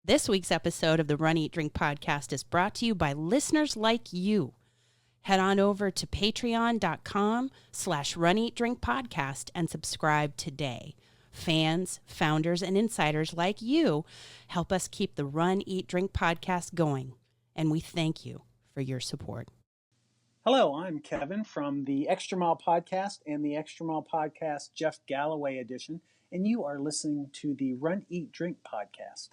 This week's episode of the Run, Eat, Drink podcast is brought to you by listeners like you. Head on over to patreon.com/runeatdrinkpodcast and subscribe today. Fans, founders, and insiders like you help us keep the Run, Eat, Drink podcast going, and we thank you for your support. Hello, I'm Kevin from the Extra Mile Podcast and the Extra Mile Podcast Jeff Galloway edition, and you are listening to the Run, Eat, Drink podcast.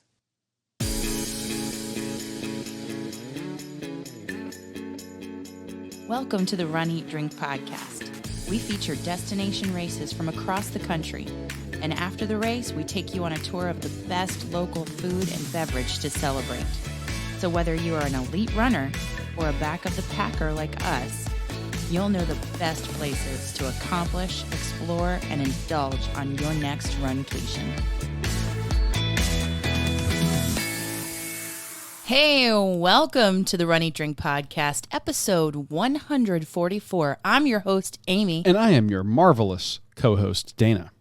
Welcome to the Run, Eat, Drink podcast. We feature destination races from across the country, and after the race, we take you on a tour of the best local food and beverage to celebrate. So whether you are an elite runner or a back of the packer like us, you'll know the best places to accomplish, explore, and indulge on your next runcation. Hey, welcome to the Run, Eat, Drink podcast, episode 144. I'm your host, Aimee. And I am your marvelous co-host, Dana.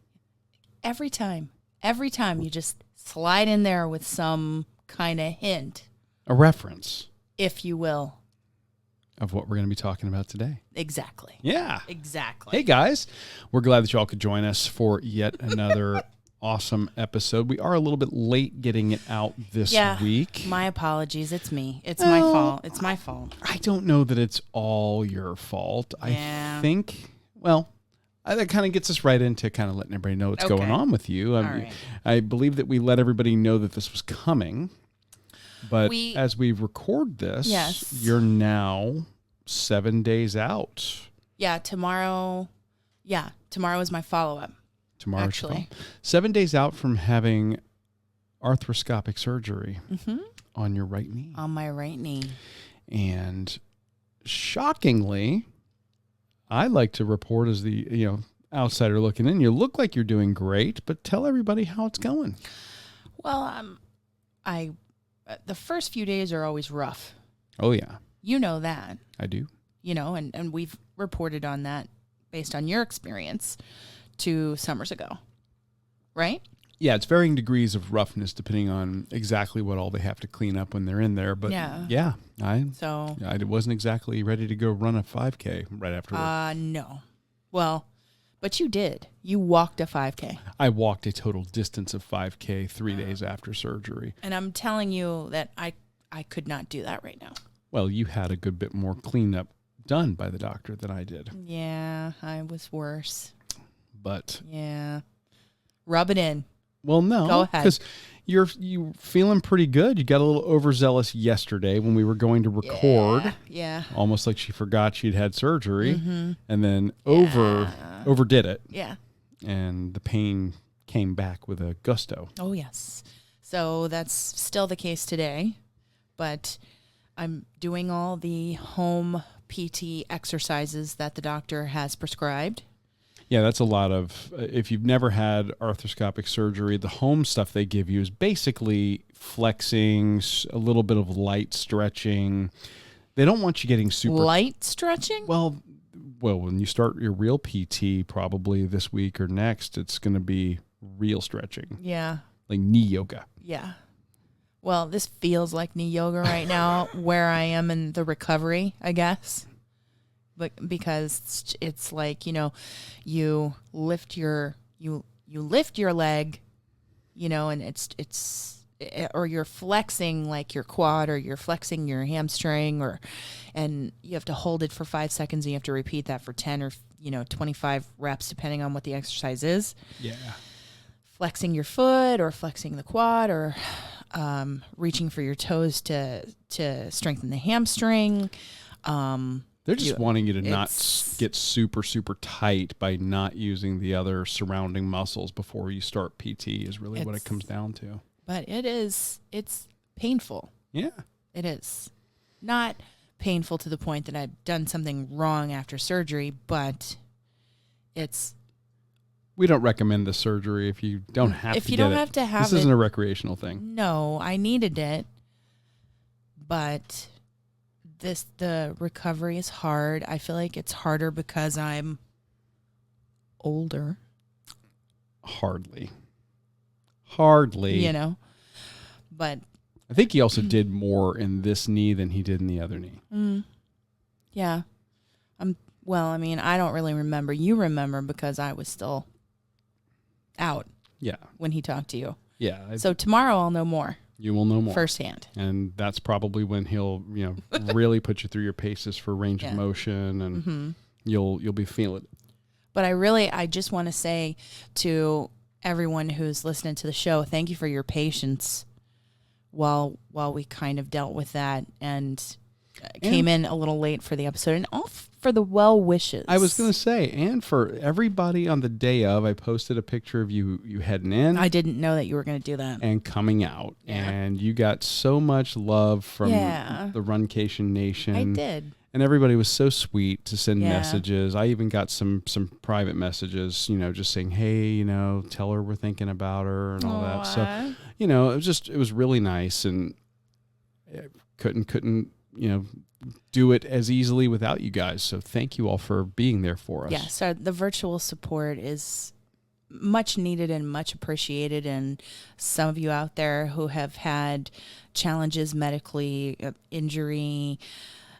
Every time you just slide in there with some kind of hint. A reference. If you will. Of what we're going to be talking about today. Exactly. Yeah. Exactly. Hey, guys. We're glad that you all could join us for yet another awesome episode. We are a little bit late getting it out this week. My apologies. It's me. It's my fault. It's my fault. I don't know that it's all your fault. Yeah. I think, that kind of gets us right into kind of letting everybody know what's going on with you. Right. I believe that we let everybody know that this was coming. But as we record this, you're now 7 days out. Yeah, tomorrow is my follow-up. Tomorrow, actually. 7 days out from having arthroscopic surgery on your right knee. On my right knee. And shockingly, I like to report as the outsider looking in. You look like you're doing great, but tell everybody how it's going. Well, the first few days are always rough. Oh, yeah. You know that. I do. And we've reported on that based on your experience 2 summers ago, right? Yeah, it's varying degrees of roughness depending on exactly what all they have to clean up when they're in there. But I wasn't exactly ready to go run a 5K right afterwards. No. Well, but you did. You walked a 5K. I walked a total distance of 5K 3 days after surgery. And I'm telling you that I could not do that right now. Well, you had a good bit more cleanup done by the doctor than I did. Yeah, I was worse. But yeah, rub it in. Well, no, go ahead, because you're feeling pretty good. You got a little overzealous yesterday when we were going to record. Yeah. Almost like she forgot she'd had surgery, and then overdid it. Yeah. And the pain came back with a gusto. Oh yes. So that's still the case today, but I'm doing all the home PT exercises that the doctor has prescribed. Yeah, that's a lot of, if you've never had arthroscopic surgery, the home stuff they give you is basically flexing, a little bit of light stretching. They don't want you getting super... Light stretching? Well, when you start your real PT probably this week or next, it's going to be real stretching. Yeah. Like knee yoga. Yeah. Well, this feels like knee yoga right now where I am in the recovery, I guess. But because it's like, you lift your leg, and or you're flexing like your quad or you're flexing your hamstring and you have to hold it for 5 seconds and you have to repeat that for 10 or 25 reps depending on what the exercise is. Yeah. Flexing your foot or flexing the quad or reaching for your toes to strengthen the hamstring. They're just wanting you to not get super, super tight by not using the other surrounding muscles before you start PT is really what it comes down to. But it's painful. Yeah. It is. Not painful to the point that I've done something wrong after surgery, but it's... We don't recommend the surgery if you don't have to get it. If you don't have to have it. This isn't a recreational thing. No, I needed it, but... The recovery is hard. I feel like it's harder because I'm older. Hardly. You know, but I think he also did more in this knee than he did in the other knee. Yeah. Well, I mean, I don't really remember. You remember because I was still out. Yeah. When he talked to you. Yeah. So tomorrow I'll know more. You will know more firsthand. And that's probably when he'll, really put you through your paces for range of motion, and you'll be feeling it. But I just want to say to everyone who's listening to the show, thank you for your patience while we kind of dealt with that and came in a little late for the episode, and all for the well wishes. I was going to say, and for everybody on the day of, I posted a picture of you heading in. I didn't know that you were going to do that. And coming out. Yeah. And you got so much love from the Runcation Nation. I did. And everybody was so sweet to send messages. I even got some private messages, just saying, hey, tell her we're thinking about her and all that. So, it was really nice, and couldn't do it as easily without you guys. So thank you all for being there for us. Yes, the virtual support is much needed and much appreciated. And some of you out there who have had challenges medically, injury,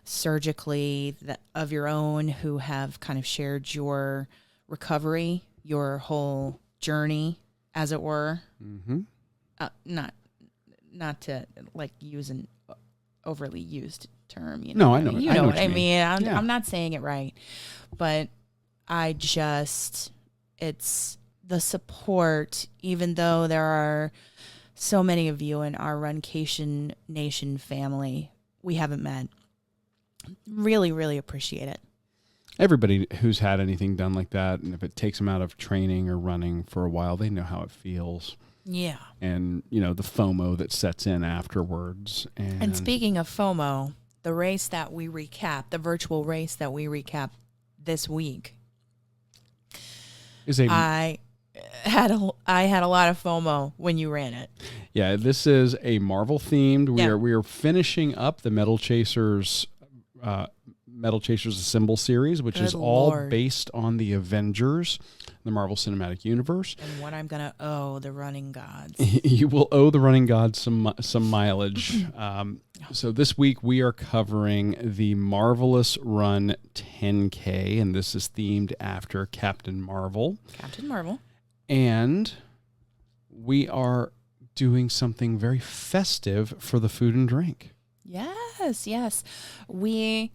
surgically of your own, who have kind of shared your recovery, your whole journey, as it were. Mm-hmm. Not to use an overly used term. No, I know. You know what I mean. I'm not saying it right, but it's the support, even though there are so many of you in our Runcation Nation family we haven't met. Really, really appreciate it. Everybody who's had anything done like that, and if it takes them out of training or running for a while, they know how it feels. Yeah. And, the FOMO that sets in afterwards. And speaking of FOMO, the race that we recap, the virtual race that we recap this week, I had a lot of FOMO when you ran it. Yeah, this is a Marvel themed. We are finishing up the Metal Chasers Assemble series, which is all based on the Avengers, the Marvel Cinematic Universe. And what I'm gonna owe the running gods. You will owe the running gods some mileage. So this week we are covering the Marvelous Run 10K, and this is themed after Captain Marvel. Captain Marvel. And we are doing something very festive for the food and drink. Yes. We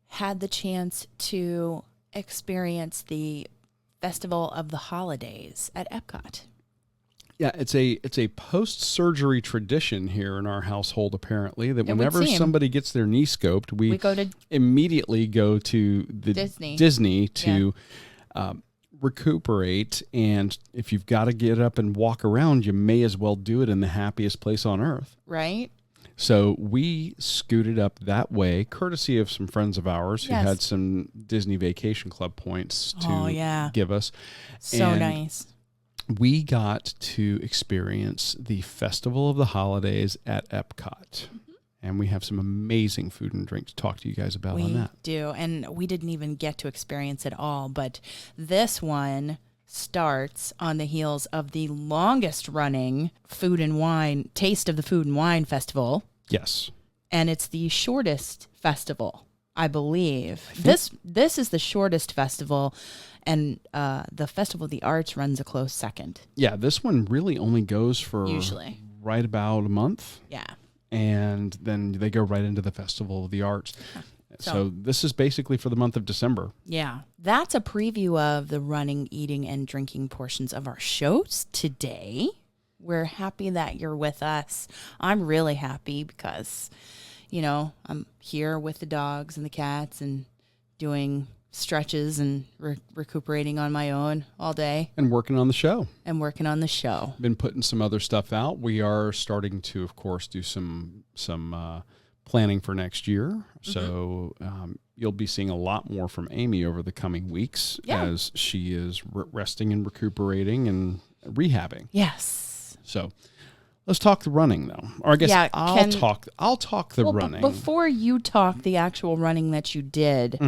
had the chance to experience the Festival of the Holidays at Epcot. Yeah, it's a post-surgery tradition here in our household, apparently, that whenever somebody gets their knee scoped, we immediately go to the Disney to recuperate. And if you've got to get up and walk around, you may as well do it in the happiest place on earth. Right. So we scooted up that way, courtesy of some friends of ours who had some Disney Vacation Club points to give us. So nice. We got to experience the Festival of the Holidays at Epcot. Mm-hmm. And we have some amazing food and drink to talk to you guys about on that. We do, and we didn't even get to experience it all, but this one starts on the heels of the longest running Taste of the Food and Wine Festival. Yes. And it's the shortest festival, I believe. This is the shortest festival, and the Festival of the Arts runs a close second. Yeah, this one really only goes for usually right about a month. Yeah. And then they go right into the Festival of the Arts. So this is basically for the month of December. Yeah. That's a preview of the running, eating, and drinking portions of our shows today. We're happy that you're with us. I'm really happy because, I'm here with the dogs and the cats and doing stretches and recuperating on my own all day. And working on the show. Been putting some other stuff out. We are starting to, of course, do some planning for next year. Mm-hmm. So you'll be seeing a lot more from Aimee over the coming weeks as she is resting and recuperating and rehabbing. Yes. So let's talk the running, though. Or I guess I'll talk the running. Before you talk the actual running that you did,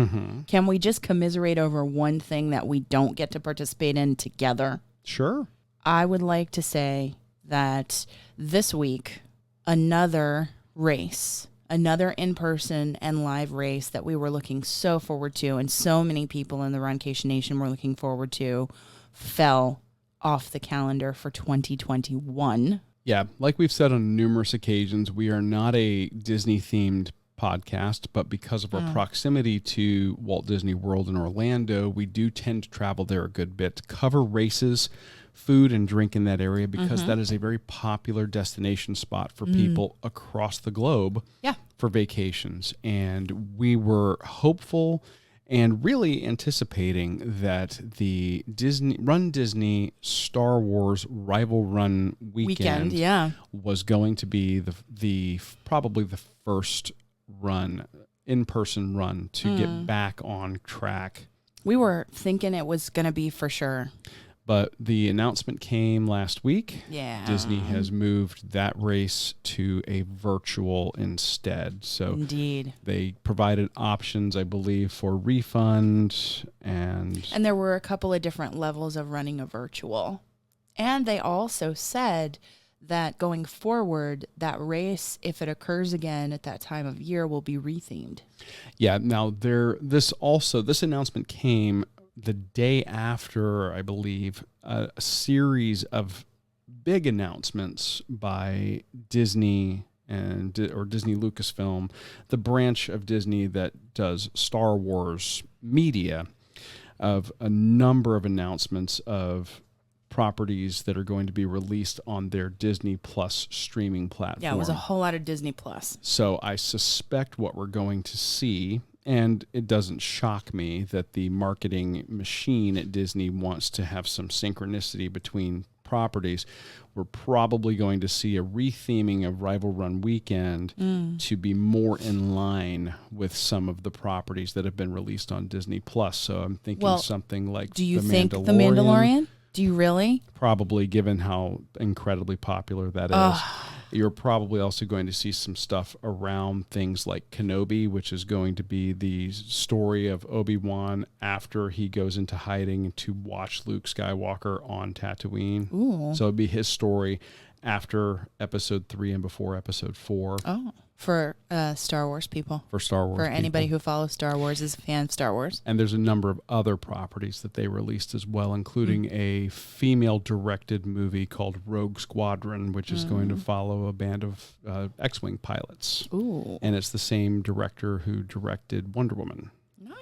can we just commiserate over one thing that we don't get to participate in together? Sure. I would like to say that this week another race, another in-person and live race that we were looking so forward to, and so many people in the Runcation Nation were looking forward to, fell off the calendar for 2021. Yeah, like we've said on numerous occasions, we are not a Disney-themed podcast, but because of our proximity to Walt Disney World in Orlando, we do tend to travel there a good bit to cover races, food, and drink in that area, because that is a very popular destination spot for people across the globe for vacations. And we were hopeful and really anticipating that the Run Disney Star Wars Rival Run weekend was going to be the probably the first in-person run to get back on track. We were thinking it was going to be for sure. But the announcement came last week. Yeah. Disney has moved that race to a virtual instead. So indeed, they provided options, I believe, for refund. And there were a couple of different levels of running a virtual. And they also said that going forward, that race, if it occurs again at that time of year, will be rethemed. Yeah. Now, this announcement came the day after, I believe, a series of big announcements by Disney or Disney Lucasfilm, the branch of Disney that does Star Wars media, of a number of announcements of properties that are going to be released on their Disney Plus streaming platform. Yeah, it was a whole lot of Disney Plus. So I suspect what we're going to see, and it doesn't shock me that the marketing machine at Disney wants to have some synchronicity between properties. We're probably going to see a retheming of Rival Run Weekend to be more in line with some of the properties that have been released on Disney Plus. So I'm thinking something like do you think The Mandalorian? Do you really? Probably, given how incredibly popular that is. You're probably also going to see some stuff around things like Kenobi, which is going to be the story of Obi-Wan after he goes into hiding to watch Luke Skywalker on Tatooine. Ooh. So it'd be his story after Episode 3 and before Episode 4. Oh, for Star Wars people. For Star Wars For anybody people who follows Star Wars, is a fan of Star Wars. And there's a number of other properties that they released as well, including a female-directed movie called Rogue Squadron, which is going to follow a band of X-Wing pilots. Ooh. And it's the same director who directed Wonder Woman.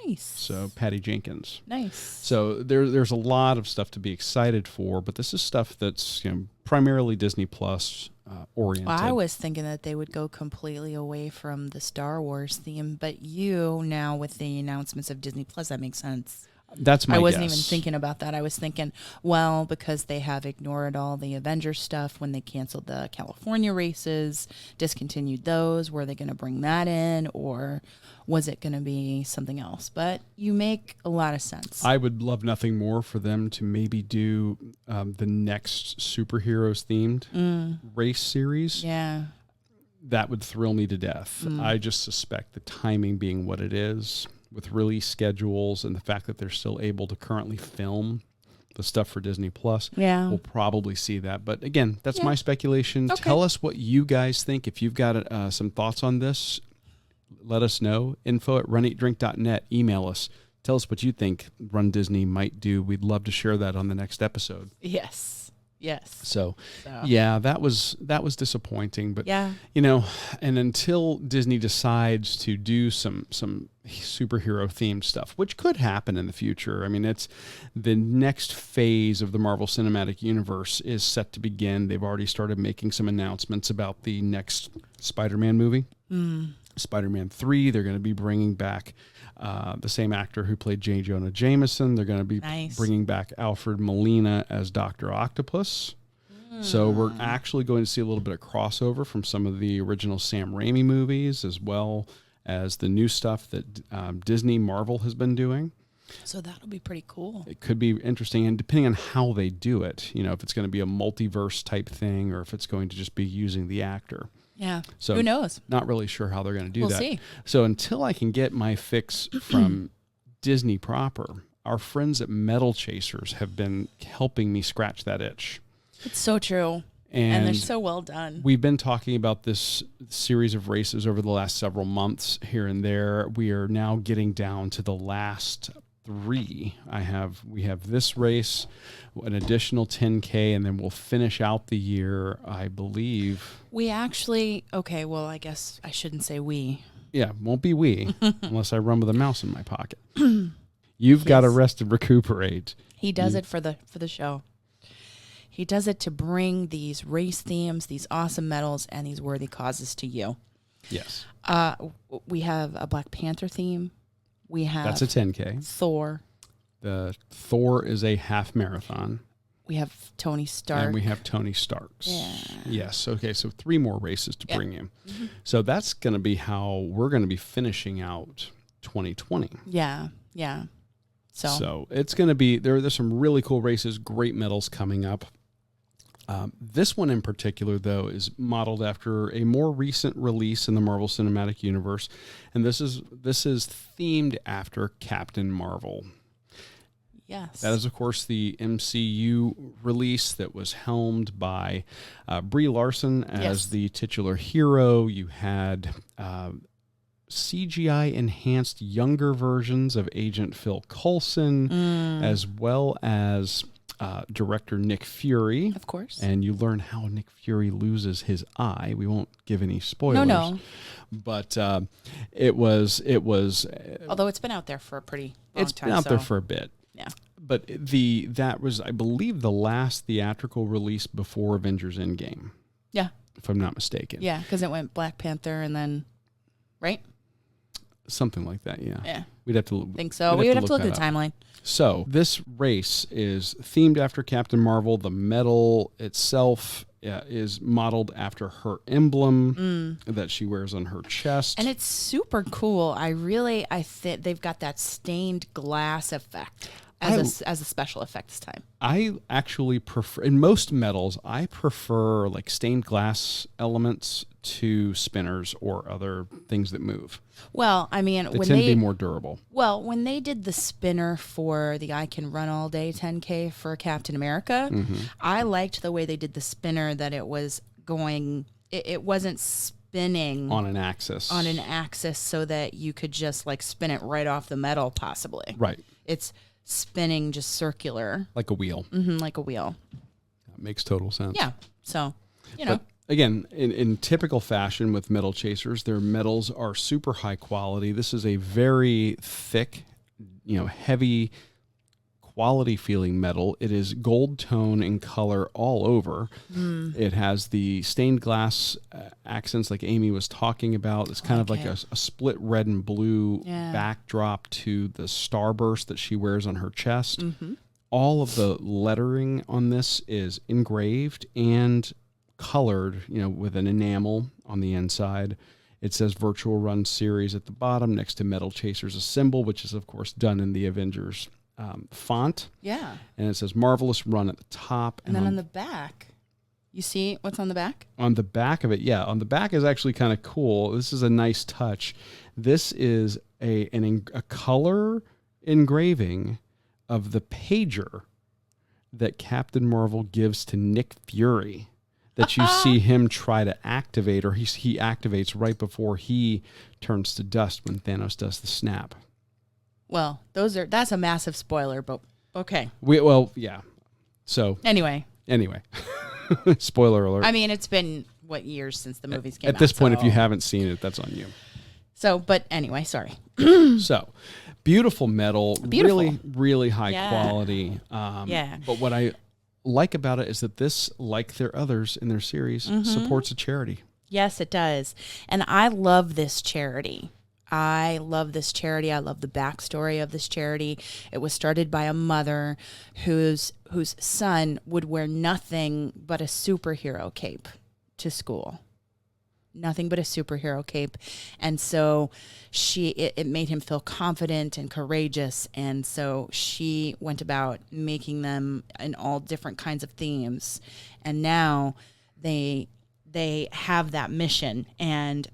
Nice. So Patty Jenkins. Nice. So there's a lot of stuff to be excited for, but this is stuff that's primarily Disney Plus oriented. Well, I was thinking that they would go completely away from the Star Wars theme, but you now with the announcements of Disney Plus, that makes sense. That's my guess. I wasn't even thinking about that. I was thinking, well, because they have ignored all the Avengers stuff when they canceled the California races, discontinued those, were they going to bring that in, or was it going to be something else? But you make a lot of sense. I would love nothing more for them to maybe do the next superheroes themed race series. Yeah. That would thrill me to death. I just suspect the timing being what it is, with release schedules and the fact that they're still able to currently film the stuff for Disney Plus, we'll probably see that. But again, that's my speculation. Okay. Tell us what you guys think. If you've got some thoughts on this, let us know. info@runeatdrink.net. Email us. Tell us what you think Run Disney might do. We'd love to share that on the next episode. Yes. So yeah, that was disappointing, but yeah, and until Disney decides to do some superhero themed stuff, which could happen in the future. I mean, it's the next phase of the Marvel Cinematic Universe is set to begin. They've already started making some announcements about the next Spider-Man movie. Spider-Man 3, they're going to be bringing back the same actor who played J. Jonah Jameson. They're going to be bringing back Alfred Molina as Dr. Octopus. So we're actually going to see a little bit of crossover from some of the original Sam Raimi movies, as well as the new stuff that Disney Marvel has been doing. So that'll be pretty cool. It could be interesting, and depending on how they do it, if it's going to be a multiverse type thing or if it's going to just be using the actor. Yeah. So who knows? Not really sure how they're going to do that. We'll see. So until I can get my fix from Disney proper, our friends at Metal Chasers have been helping me scratch that itch. It's so true. And they're so well done. We've been talking about this series of races over the last several months here and there. We are now getting down to the last 3. We have this race, an additional 10K, and then we'll finish out the year, I believe. We actually, okay, well, I guess I shouldn't say we. Yeah, won't be we, unless I run with a mouse in my pocket. You've got to rest and recuperate. He does it for the show. He does it to bring these race themes, these awesome medals, and these worthy causes to you. Yes. We have a Black Panther theme. We have That's a 10K. Thor. The Thor is a half marathon. We have Tony Stark. And we have Tony Starks. Yeah. Yes. Okay. So 3 more races to bring in. Mm-hmm. So that's going to be how we're going to be finishing out 2020. Yeah. Yeah. So it's going to be, there's some really cool races, great medals coming up. This one in particular, though, is modeled after a more recent release in the Marvel Cinematic Universe. And this is themed after Captain Marvel. Yes. That is, of course, the MCU release that was helmed by Brie Larson as the titular hero. You had CGI-enhanced younger versions of Agent Phil Coulson, as well as director Nick Fury. Of course. And you learn how Nick Fury loses his eye. We won't give any spoilers. No. But it was. Although it's been out there for a pretty long time. It's been out there for a bit. Yeah. But that was, I believe, the last theatrical release before Avengers Endgame. Yeah. If I'm not mistaken. Yeah, because it went Black Panther and then, right? Something like that, yeah. Yeah. We'd have to think so. We would have to look at the timeline. So this race is themed after Captain Marvel. The medal itself is modeled after her emblem that she wears on her chest. And it's super cool. I think they've got that stained glass effect as a special effect this time. I actually prefer, in most medals, I prefer like stained glass elements to spinners or other things that move. Well, I mean, they tend to be more durable. Well, when they did the spinner for the I Can Run All Day 10K for Captain America, I liked the way they did the spinner, that it was going, it wasn't spinning on an axis so that you could just like spin it right off the metal possibly. Right. It's spinning just circular. Like a wheel. Like a wheel. That makes total sense. Yeah. So, But again, in typical fashion with metal chasers, their metals are super high quality. This is a very thick, heavy, quality feeling metal. It is gold tone in color all over. It has the stained glass accents like Aimee was talking about. It's kind of like a split red and blue backdrop to the starburst that she wears on her chest. All of the lettering on this is engraved and colored, with an enamel on the inside. It says Virtual Run Series at the bottom next to Metal Chasers, a symbol, which is, of course, done in the Avengers font. Yeah. And it says Marvelous Run at the top. And then on the back, you see what's on the back? On the back of it, yeah. On the back is actually kind of cool. This is a nice touch. This is a color engraving of the pager that Captain Marvel gives to Nick Fury, that you see him try to activate, or he activates right before he turns to dust when Thanos does the snap. Well, that's a massive spoiler, but okay. Yeah. So anyway. Spoiler alert. I mean, it's been years since the movies came out. At this point, if you haven't seen it, that's on you. So, but anyway, sorry. So, beautiful metal, really, really high quality. But what I like about it is that this, like their others in their series, supports a charity. Yes, it does. And I love this charity. I love the backstory of this charity. It was started by a mother whose son would wear nothing but a superhero cape to school. Nothing but a superhero cape. And so it made him feel confident and courageous. And so she went about making them in all different kinds of themes. And now they have that mission. And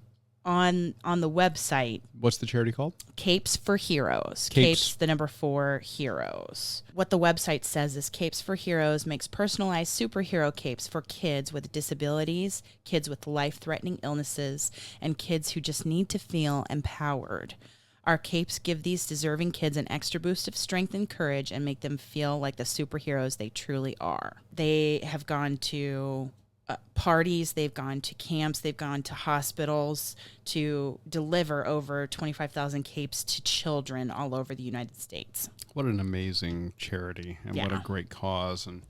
on the website. What's the charity called? Capes for Heroes. Capes, the number 4 Heroes. What the website says is Capes for Heroes makes personalized superhero capes for kids with disabilities, kids with life-threatening illnesses, and kids who just need to feel empowered. Our capes give these deserving kids an extra boost of strength and courage and make them feel like the superheroes they truly are. They have gone to parties, they've gone to camps, they've gone to hospitals to deliver over 25,000 capes to children all over the United States. What an amazing charity, and what a great cause. And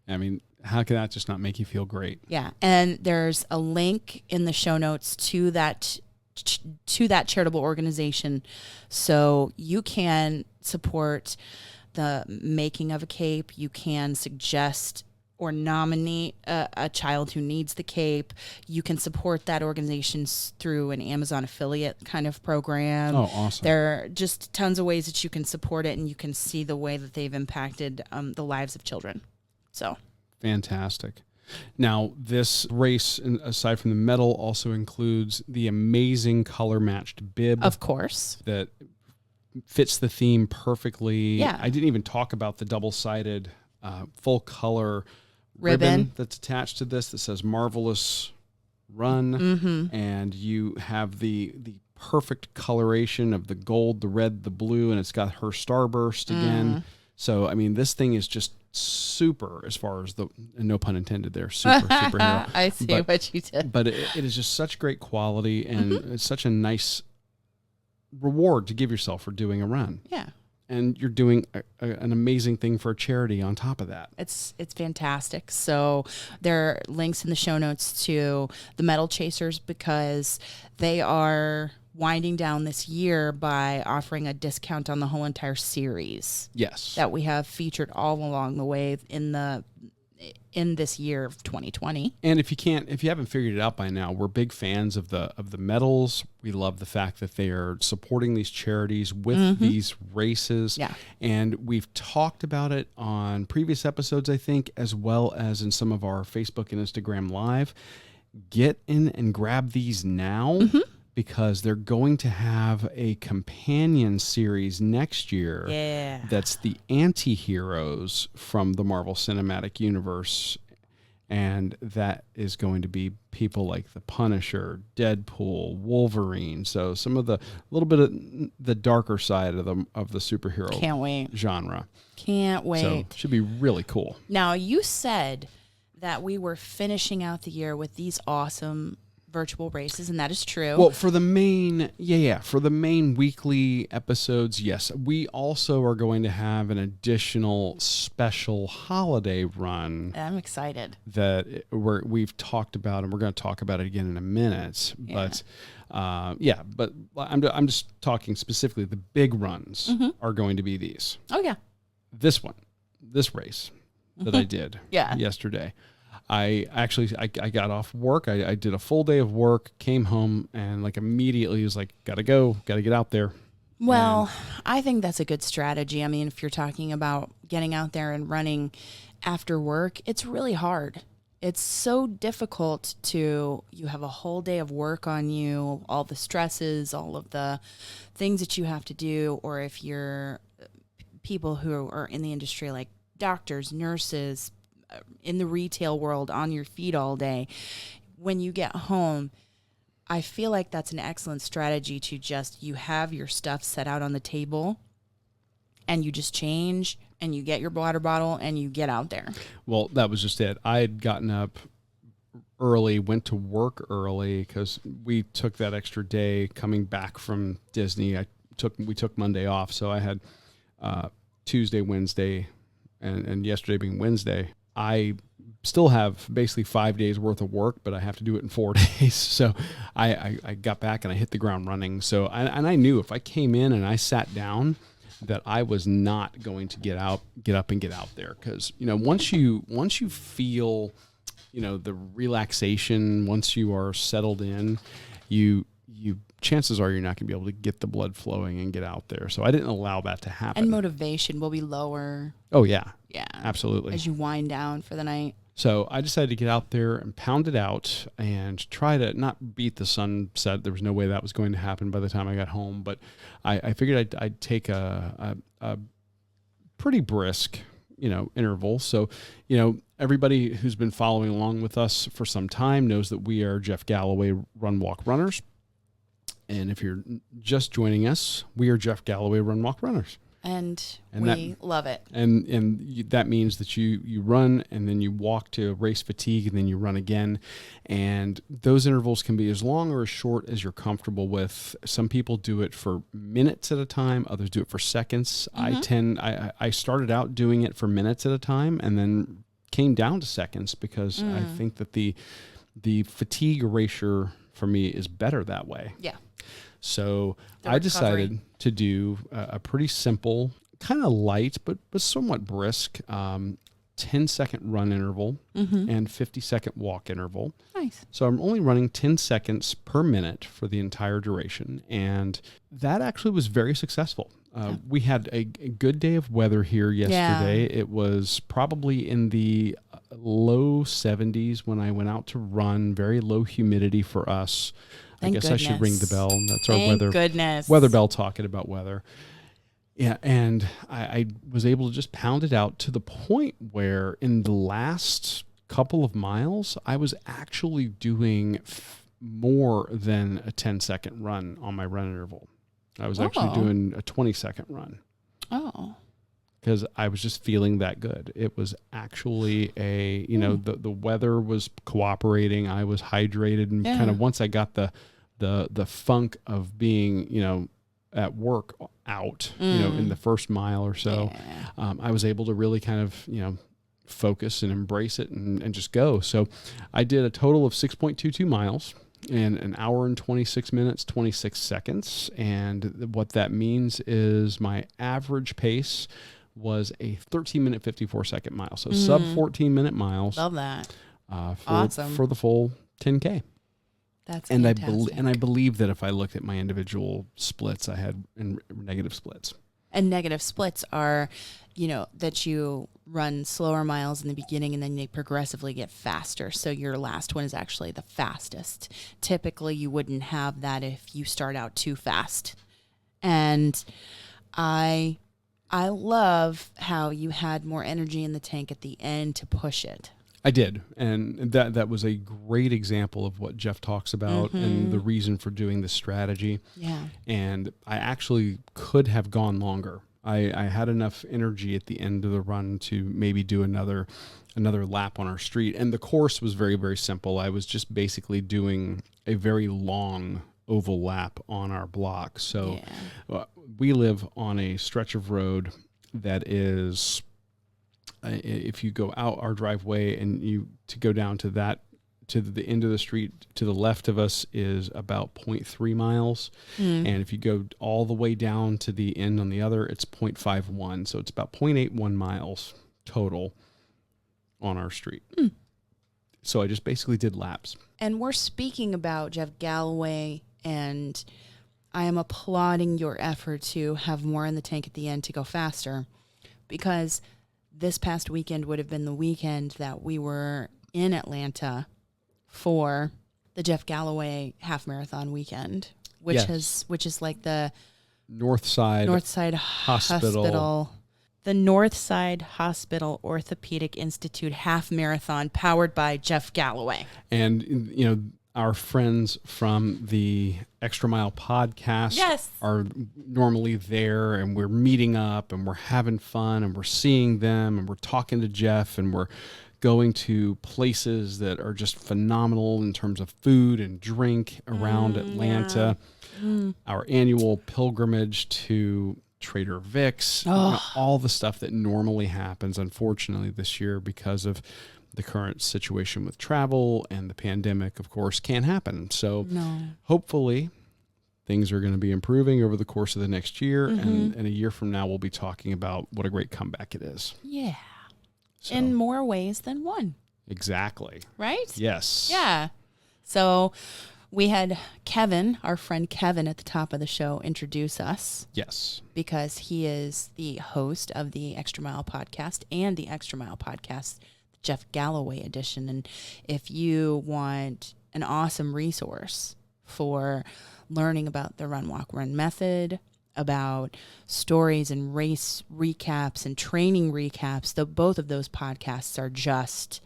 I mean, how can that just not make you feel great? Yeah. And there's a link in the show notes to that charitable organization, so you can support the making of a cape. You can suggest or nominate a child who needs the cape. You can support that organization through an Amazon affiliate kind of program. Oh, awesome. There are just tons of ways that you can support it, and you can see the way that they've impacted the lives of children. So fantastic. Now, this race, aside from the medal, also includes the amazing color-matched bib. Of course. That fits the theme perfectly. Yeah. I didn't even talk about the double-sided full-color ribbon that's attached to this that says Marvelous Run. Mm-hmm. And you have the perfect coloration of the gold, the red, the blue, and it's got her starburst again. So, I mean, this thing is just super, as far as and no pun intended there, superhero. I see what you did. But it is just such great quality, and it's such a nice reward to give yourself for doing a run. Yeah. And you're doing an amazing thing for a charity on top of that. It's fantastic. So there are links in the show notes to the Medal Chasers, because they are winding down this year by offering a discount on the whole entire series. Yes. That we have featured all along the way in this year of 2020. And if you haven't figured it out by now, we're big fans of the medals. We love the fact that they are supporting these charities with these races. Yeah. And we've talked about it on previous episodes, I think, as well as in some of our Facebook and Instagram Live. Get in and grab these now. Because they're going to have a companion series next year. Yeah. That's the anti-heroes from the Marvel Cinematic Universe. And that is going to be people like the Punisher, Deadpool, Wolverine. So some of the little bit of the darker side of the superhero Can't wait. genre. Can't wait. So it should be really cool. Now, you said that we were finishing out the year with these awesome virtual races, and that is true. Well, for the main, for the main weekly episodes, yes. We also are going to have an additional special holiday run. I'm excited. That we've talked about, and we're going to talk about it again in a minute. Yeah. But I'm just talking specifically. The big runs are going to be these. Oh yeah. This race that I did yesterday. I got off work. I did a full day of work, came home, and immediately was like, gotta get out there. Well, I think that's a good strategy. I mean, if you're talking about getting out there and running after work, it's really hard. It's so difficult you have a whole day of work on you, all the stresses, all of the things that you have to do, or if you're people who are in the industry like doctors, nurses, in the retail world, on your feet all day. When you get home, I feel like that's an excellent strategy to you have your stuff set out on the table and you just change and you get your water bottle and you get out there. Well, that was just it. I had gotten up early, went to work early because we took that extra day coming back from Disney. We took Monday off, so I had Tuesday, Wednesday, and yesterday being Wednesday. I still have basically 5 days worth of work, but I have to do it in 4 days. So I got back and I hit the ground running. So I knew if I came in and I sat down that I was not going to get up and get out there. Cause once you feel, the relaxation, once you are settled in, you chances are you're not going to be able to get the blood flowing and get out there. So I didn't allow that to happen. And motivation will be lower. Oh, yeah. Yeah. Absolutely. As you wind down for the night. So I decided to get out there and pound it out and try to not beat the sunset. There was no way that was going to happen by the time I got home, but I figured I'd take a pretty brisk, interval. So, everybody who's been following along with us for some time knows that we are Jeff Galloway Run Walk Runners. And if you're just joining us, we are Jeff Galloway Run Walk Runners. And we love it. And that means that you run and then you walk to race fatigue and then you run again. And those intervals can be as long or as short as you're comfortable with. Some people do it for minutes at a time. Others do it for seconds. I started out doing it for minutes at a time and then came down to seconds because I think that the fatigue erasure for me is better that way. Yeah. So I decided to do a pretty simple, kind of light, but somewhat brisk 10-second run interval and 50-second walk interval. Nice. So I'm only running 10 seconds per minute for the entire duration. And that actually was very successful. We had a good day of weather here yesterday. Yeah. It was probably in the low 70s when I went out to run, very low humidity for us. Thank I guess goodness. I should ring the bell. That's our Thank weather bell talking about weather. Yeah, and I was able to just pound it out to the point where in the last couple of miles, I was actually doing more than a 10-second run on my run interval. I was actually doing a 20-second run. Oh. Because I was just feeling that good. It was actually the weather was cooperating. I was hydrated and kind of once I got the funk of being, at work out, in the first mile or so, I was able to really kind of, focus and embrace it and just go. So I did a total of 6.22 miles in an hour and 26 minutes, 26 seconds. And what that means is my average pace was a 13-minute, 54-second mile. So sub 14-minute miles. Love that. Awesome. For the full 10K. That's and fantastic. I believe that if I looked at my individual splits, I had negative splits. And negative splits are, that you run slower miles in the beginning and then they progressively get faster. So your last one is actually the fastest. Typically, you wouldn't have that if you start out too fast. And I love how you had more energy in the tank at the end to push it. I did. And that was a great example of what Jeff talks about and the reason for doing this strategy. Yeah. And I actually could have gone longer. I had enough energy at the end of the run to maybe do another lap on our street. And the course was very, very simple. I was just basically doing a very long oval lap on our block. So we live on a stretch of road that is, if you go out our driveway and to go down to the end of the street to the left of us is about 0.3 miles. And if you go all the way down to the end on the other, it's 0.51. So it's about 0.81 miles total on our street. So I just basically did laps. And we're speaking about Jeff Galloway, and I am applauding your effort to have more in the tank at the end to go faster, because this past weekend would have been the weekend that we were in Atlanta for the Jeff Galloway half marathon weekend, which is like the Northside Hospital. The Northside Hospital Orthopedic Institute half marathon powered by Jeff Galloway. And our friends from the Extra Mile podcast are normally there, and we're meeting up and we're having fun and we're seeing them and we're talking to Jeff and we're going to places that are just phenomenal in terms of food and drink around Atlanta. Our annual pilgrimage to Trader Vic's, all the stuff that normally happens, unfortunately, this year because of the current situation with travel and the pandemic, of course, can't happen. So hopefully things are going to be improving over the course of the next year. And a year from now, we'll be talking about what a great comeback it is. Yeah. So, in more ways than one. Exactly. Right? Yes. Yeah. So we had Kevin, our friend Kevin, at the top of the show introduce us. Yes. Because he is the host of the Extra Mile podcast and the Extra Mile podcast, the Jeff Galloway edition. And if you want an awesome resource for learning about the Run, Walk, Run method, about stories and race recaps and training recaps, both of those podcasts are just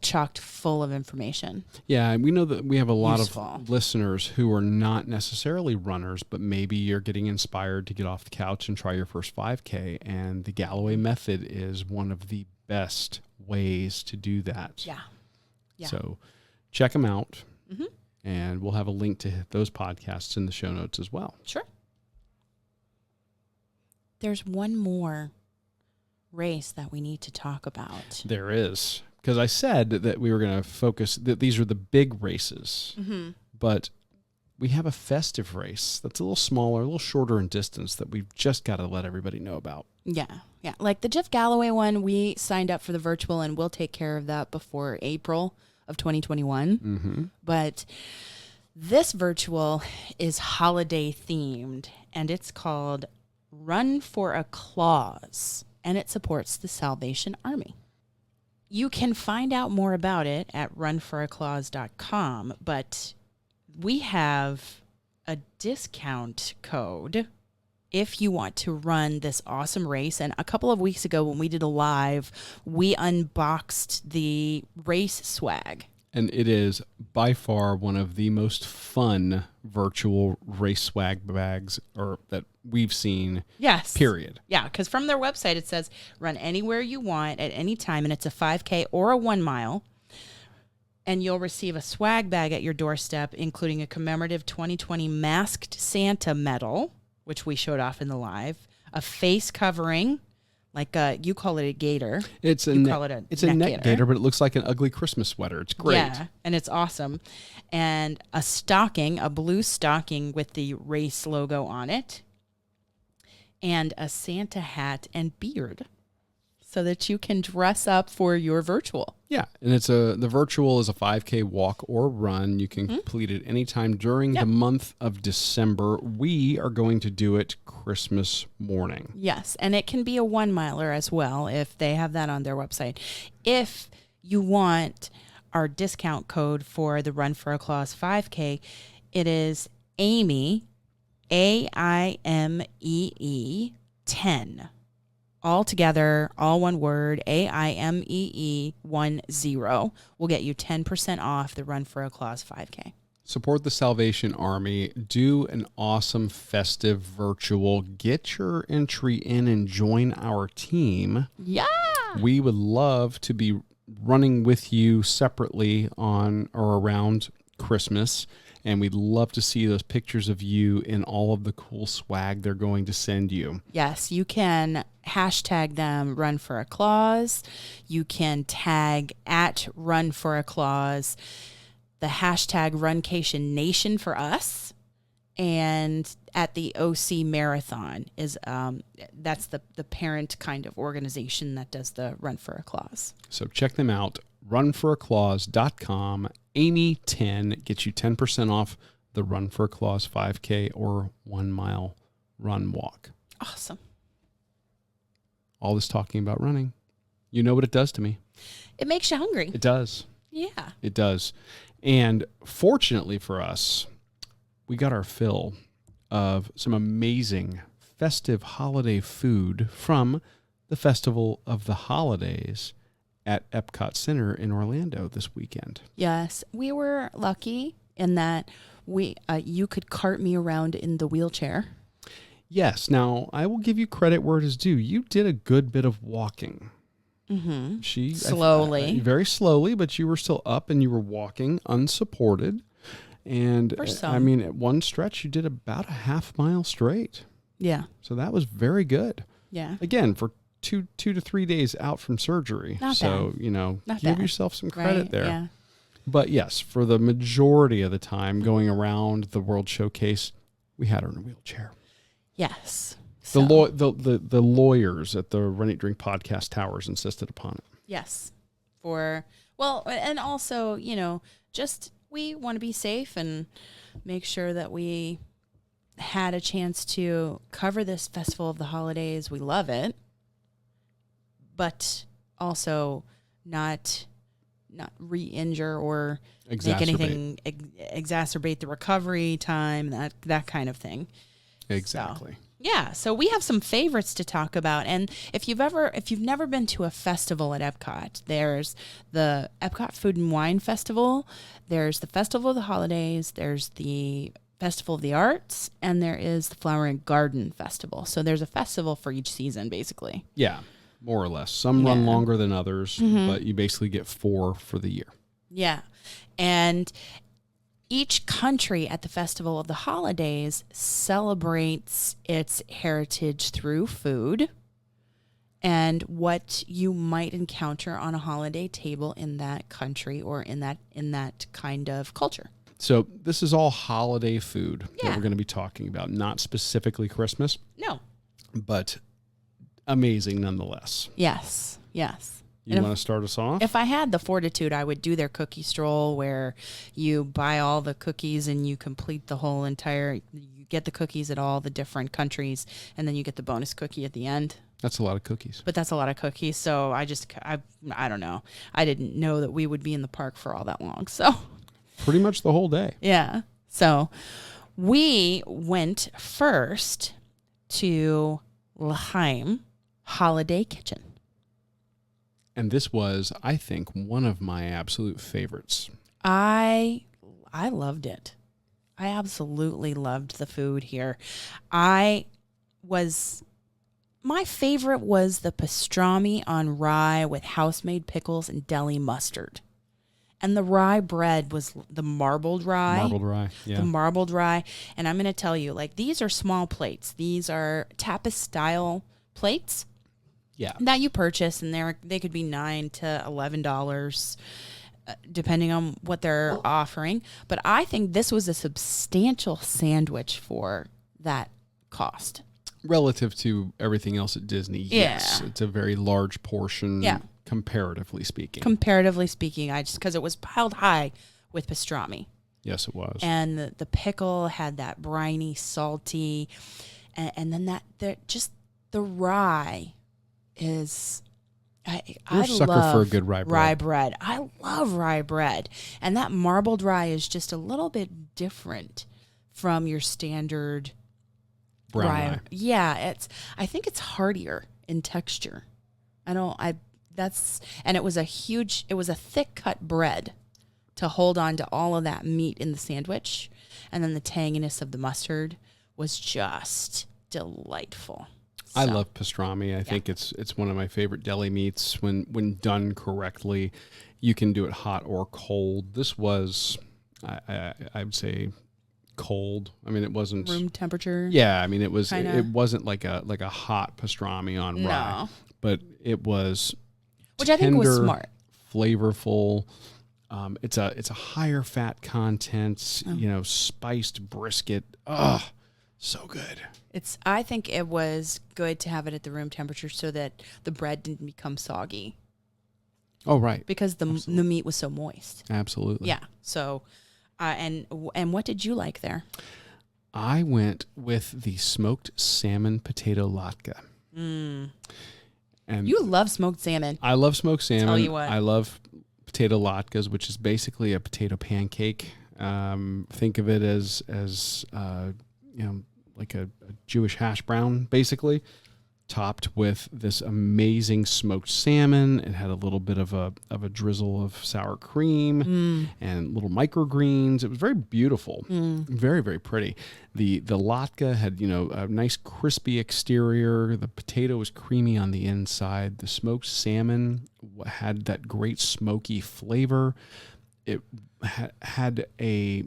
chocked full of information. Yeah, and we know that we have a lot Useful. of listeners who are not necessarily runners, but maybe you're getting inspired to get off the couch and try your first 5K, and the Galloway method is one of the best ways to do that. Yeah. So check them out, Mm-hmm. and we'll have a link to those podcasts in the show notes as well. Sure. There's one more race that we need to talk about. There is. Because I said that we were going to focus, that these are the big races, Mm-hmm. but we have a festive race that's a little smaller, a little shorter in distance that we've just got to let everybody know about. Yeah. Like the Jeff Galloway one, we signed up for the virtual, and we'll take care of that before April of 2021. Mm-hmm. But this virtual is holiday themed, and it's called Run for a Cause, and it supports the Salvation Army. You can find out more about it at runforaclause.com, but we have a discount code if you want to run this awesome race. And a couple of weeks ago when we did a live, we unboxed the race swag. And it is by far one of the most fun virtual race swag bags that we've seen. Yes. Period. Yeah, because from their website it says run anywhere you want at any time, and it's a 5K or a 1 mile. And you'll receive a swag bag at your doorstep, including a commemorative 2020 Masked Santa medal, which we showed off in the live, a face covering, like you call it a gator. It's a neck gator, but it looks like an ugly Christmas sweater. It's great. Yeah, and it's awesome. And a stocking, a blue stocking with the race logo on it, and a Santa hat and beard, so that you can dress up for your virtual. Yeah, and the virtual is a 5K walk or run. You can complete it anytime during the month of December. We are going to do it Christmas morning. Yes, and it can be a 1 miler as well if they have that on their website. If you want our discount code for the Run for a Cause 5K, it is Aimee, AIMEE 10. All together, all one word, AIMEE 10 will get you 10% off the Run for a Cause 5K. Support the Salvation Army. Do an awesome festive virtual. Get your entry in and join our team. Yeah. We would love to be running with you separately on or around Christmas. And we'd love to see those pictures of you in all of the cool swag they're going to send you. Yes, you can hashtag them Run for a Cause. You can tag at Run for a Cause, the hashtag Runcation Nation for us, and at the OC Marathon is that's the parent kind of organization that does the Run for a Cause. So check them out. runforaclause.com. Aimee 10 gets you 10% off the Run for a Cause 5K or 1 mile run walk. Awesome. All this talking about running. You know what it does to me. It makes you hungry. It does. Yeah. It does. And fortunately for us, we got our fill of some amazing festive holiday food from the Festival of the Holidays at Epcot Center in Orlando this weekend. Yes, we were lucky in that you could cart me around in the wheelchair. Yes. Now, I will give you credit where it is due. You did a good bit of walking. Mm-hmm. Slowly. Very slowly, but you were still up and you were walking unsupported. And I mean, at one stretch, you did about a half mile straight. Yeah. So that was very good. Yeah. Again, for two to 3 days out from surgery. Not so, bad. Give bad. yourself some credit Right? there. Yeah. But yes, for the majority of the time going around the World Showcase, we had her in a wheelchair. Yes. The lawyers at the Run Eat Drink Podcast Towers insisted upon it. Yes. And also, just we want to be safe and make sure that we had a chance to cover this Festival of the Holidays. We love it. But also not re-injure or make Exacerbate. anything exacerbate the recovery time, that kind of thing. Exactly. So, yeah, so we have some favorites to talk about. And if you've never been to a festival at Epcot, there's the Epcot Food and Wine Festival, there's the Festival of the Holidays, there's the Festival of the Arts, and there is the Flower and Garden Festival. So there's a festival for each season, basically. Yeah, more or less. Some run longer than others, but you basically get 4 for the year. Yeah. And each country at the Festival of the Holidays celebrates its heritage through food and what you might encounter on a holiday table in that country or in that kind of culture. So this is all holiday food Yeah. that we're going to be talking about, not specifically Christmas, No. but amazing nonetheless. Yes. Yes. You want to start us off? If I had the fortitude, I would do their cookie stroll where you buy all the cookies and you complete the whole you get the cookies at all the different countries and then you get the bonus cookie at the end. That's a lot of cookies. But that's a lot of cookies. So I don't know. I didn't know that we would be in the park for all that long. So Pretty much the whole day. yeah. So we went first to Leheim Holiday Kitchen. And this was, I think, one of my absolute favorites. I loved it. I absolutely loved the food here. My favorite was the pastrami on rye with house-made pickles and deli mustard. And the rye bread was the marbled rye. Marbled rye, yeah. The marbled rye. And I'm going to tell you, these are small plates. These are tapas-style plates. Yeah. That you purchase, and they could be $9 to $11, depending on what they're offering. But I think this was a substantial sandwich for that cost. Relative to everything else at Disney, yes. It's a very large portion, comparatively speaking. Comparatively speaking, because it was piled high with pastrami. Yes, it was. And the pickle had that briny, salty, and then the rye is I sucker love for a good rye bread. I love rye bread. And that marbled rye is just a little bit different from your standard brown rye. Yeah, I think it's heartier in texture. And it was a thick cut bread to hold on to all of that meat in the sandwich. And then the tanginess of the mustard was just delightful. I love pastrami. I think it's one of my favorite deli meats. When done correctly, you can do it hot or cold. This was, I would say, cold. I mean, it wasn't room temperature. Yeah, I mean, it was. Kinda. It wasn't like a hot pastrami on rye, but it was, which I think was smart, flavorful. It's a higher fat content. Spiced brisket. So good. I think it was good to have it at the room temperature so that the bread didn't become soggy. Oh, right. Because the meat was so moist. Absolutely. Yeah. So, and what did you like there? I went with the smoked salmon potato latke. And you love smoked salmon. I love smoked salmon. Tell you what. I love potato latkes, which is basically a potato pancake. Think of it as like a Jewish hash brown, basically, topped with this amazing smoked salmon. It had a little bit of a drizzle of sour cream and little microgreens. It was very beautiful, very, very pretty. The latke had a nice crispy exterior. The potato was creamy on the inside. The smoked salmon had that great smoky flavor. It had a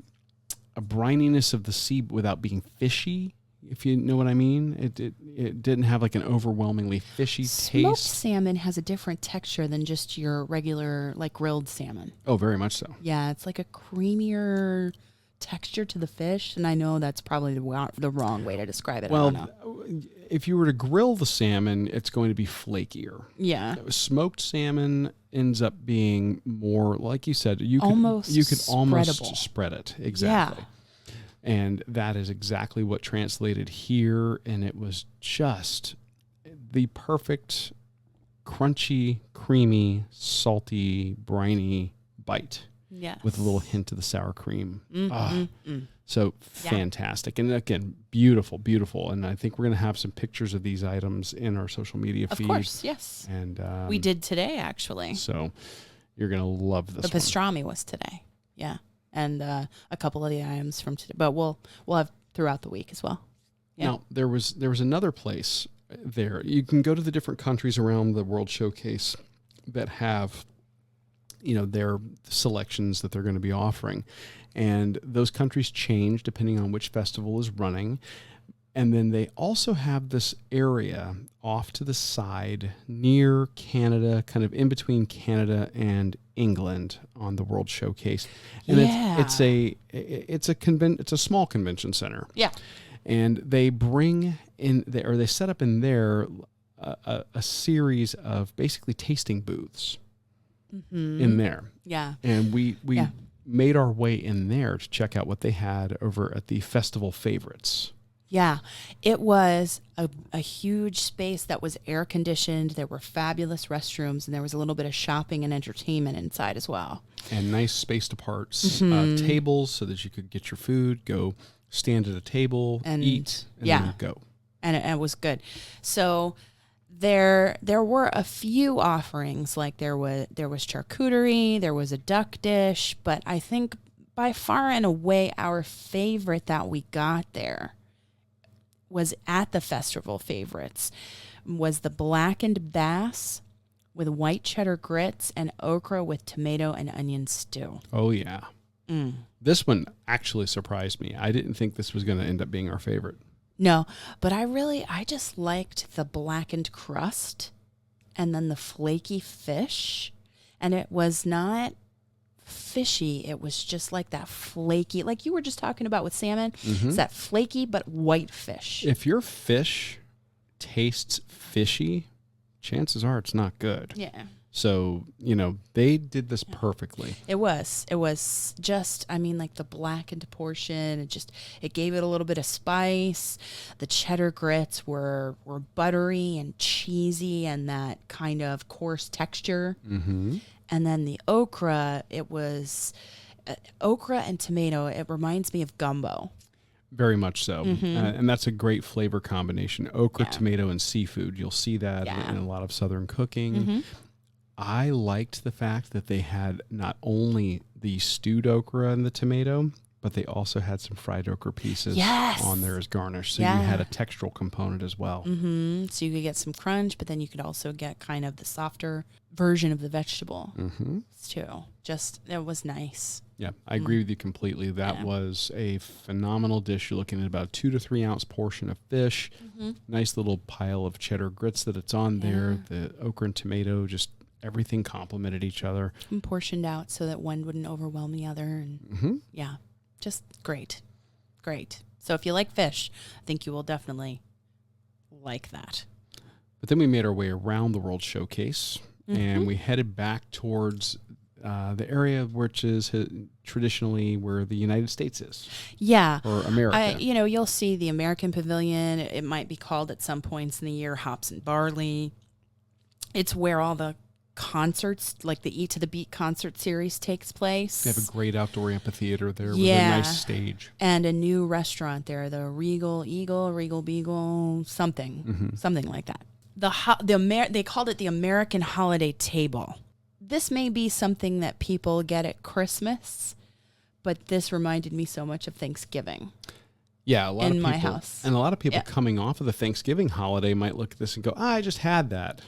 brininess of the sea without being fishy, if you know what I mean. It didn't have like an overwhelmingly fishy Smoked taste. salmon has a different texture than just your regular grilled salmon. Oh, very much so. Yeah, it's like a creamier texture to the fish, and I know that's probably the wrong way to describe it. Well, I don't know. If you were to grill the salmon, it's going to be flakier. Yeah. Smoked salmon ends up being more, like you said, you could almost spread it. Exactly. Yeah. And that is exactly what translated here, and it was just the perfect crunchy, creamy, salty, briny bite. Yes. With a little hint of the sour cream. So fantastic. And again, beautiful, beautiful. And I think we're going to have some pictures of these items in our social media feed. Of course, yes. And we did today, actually. So you're going to love this. The pastrami was today. Yeah. And a couple of the items from today. But we'll have throughout the week as well. Yeah. Now, there was another place there. You can go to the different countries around the World Showcase that have, their selections that they're going to be offering. And those countries change depending on which festival is running. And then they also have this area off to the side near Canada, kind of in between Canada and England on the World Showcase. And it's a small convention center. Yeah. And they bring in they set up in there a series of basically tasting booths in there. Yeah. And we made our way in there to check out what they had over at the Festival Favorites. Yeah, it was a huge space that was air conditioned. There were fabulous restrooms, and there was a little bit of shopping and entertainment inside as well. And nice spaced apart tables so that you could get your food, go stand at a table, and eat, and then go. And it was good. So there were a few offerings, like there was charcuterie, there was a duck dish, but I think by far and away our favorite that we got there was at the Festival Favorites was the blackened bass with white cheddar grits and okra with tomato and onion stew. Oh, yeah. This one actually surprised me. I didn't think this was going to end up being our favorite. No, but I just liked the blackened crust and then the flaky fish. And it was not fishy. It was just like that flaky, like you were just talking about with salmon. It's that flaky but white fish. If your fish tastes fishy, chances are it's not good. Yeah. So, they did this perfectly. It was just, like the blackened portion. It gave it a little bit of spice. The cheddar grits were buttery and cheesy and that kind of coarse texture. Mm-hmm. And then the okra, it was okra and tomato. It reminds me of gumbo. Very much so. And that's a great flavor combination. Okra, tomato, and seafood. You'll see that in a lot of Southern cooking. I liked the fact that they had not only the stewed okra and the tomato, but they also had some fried okra pieces on there as garnish. So you had a textural component as well. So you could get some crunch, but then you could also get kind of the softer version of the vegetable too. It was nice. Yeah, I agree with you completely. That was a phenomenal dish. You're looking at about 2 to 3 ounce portion of fish, nice little pile of cheddar grits that it's on there, the okra and tomato, just everything complemented each other. And portioned out so that one wouldn't overwhelm the other. And just great. Great. So if you like fish, I think you will definitely like that. But then we made our way around the World Showcase and we headed back towards the area which is traditionally where the United States is. Yeah. Or America. You'll see the American Pavilion. It might be called at some points in the year Hops and Barley. It's where all the concerts, like the Eat to the Beat concert series, takes place. They have a great outdoor amphitheater there with a nice stage. And a new restaurant there, the Regal Beagle, something like that. They called it the American Holiday Table. This may be something that people get at Christmas, but this reminded me so much of Thanksgiving. Yeah, a lot of people, my house. And a lot of people coming off of the Thanksgiving holiday might look at this and go, I just had that.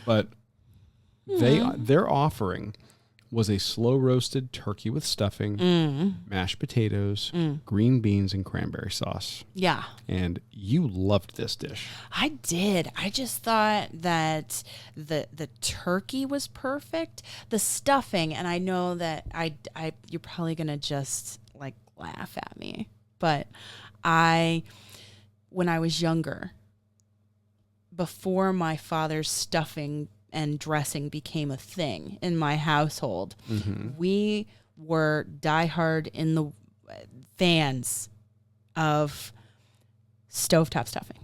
But their offering was a slow roasted turkey with stuffing, mashed potatoes, green beans, and cranberry sauce. Yeah. And you loved this dish. I did. I just thought that the turkey was perfect. The stuffing, and I know that you're probably gonna just like laugh at me, but when I was younger, before my father's stuffing and dressing became a thing in my household, we were diehard in the fans of stovetop stuffing.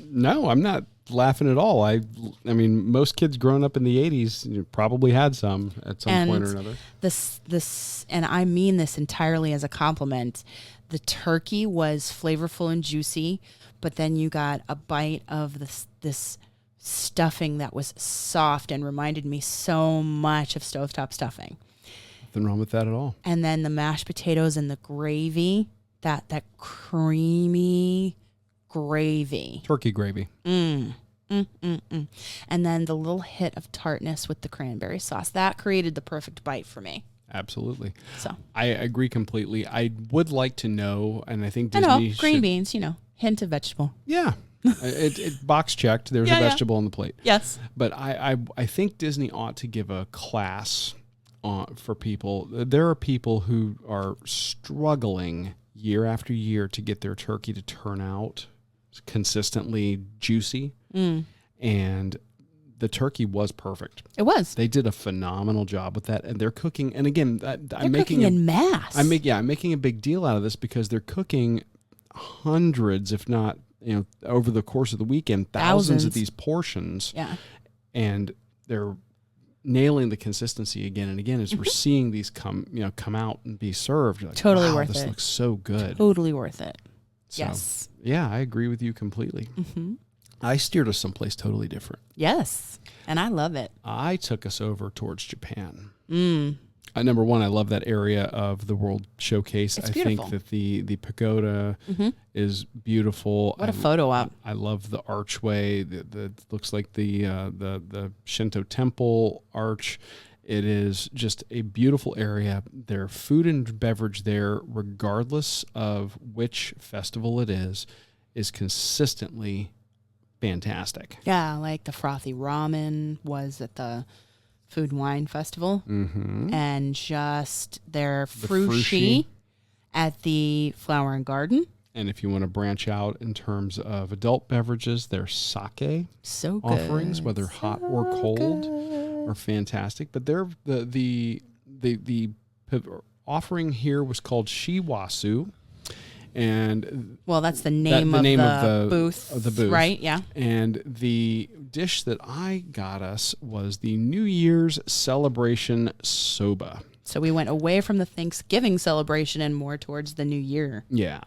No, I'm not laughing at all. I mean, most kids growing up in the 80s probably had some at some point or another. This, and I mean this entirely as a compliment. The turkey was flavorful and juicy, but then you got a bite of this stuffing that was soft and reminded me so much of stovetop stuffing. Nothing wrong with that at all. And then the mashed potatoes and the gravy, that creamy gravy. Turkey gravy. And then the little hit of tartness with the cranberry sauce. That created the perfect bite for me. Absolutely. So I agree completely. I would like to know, and I think Disney green beans, hint of vegetable. Yeah. it box checked. There's a vegetable on the plate. Yes. But I think Disney ought to give a class for people. There are people who are struggling year after year to get their turkey to turn out consistently juicy. And the turkey was perfect. It was. They did a phenomenal job with that, and they're cooking. And again, I'm making in mass. I'm making a big deal out of this because they're cooking hundreds, if not over the course of the weekend, thousands of these portions. Yeah, and they're nailing the consistency again and again as we're seeing these come out and be served. Like, totally wow, worth it. This looks so good. Totally worth it. So, yes. Yeah, I agree with you completely. I steered us someplace totally different. Yes, and I love it. I took us over towards Japan. Number one, I love that area of the World Showcase. It's I beautiful. think that the pagoda is beautiful. What a photo op. I love the archway. The looks like the Shinto temple arch. It is just a beautiful area. Their food and beverage there, regardless of which festival it is consistently fantastic. Yeah, like the frothy ramen was at the Food and Wine Festival. And just their frushi at the Flower and Garden. And if you want to branch out in terms of adult beverages, their sake so good. offerings, whether hot or cold, are fantastic. But they're the offering here was called Shiwasu. And that's the name of the booth, right? Yeah. And the dish that I got us was the New Year's celebration soba. So we went away from the Thanksgiving celebration and more towards the New Year. Yeah.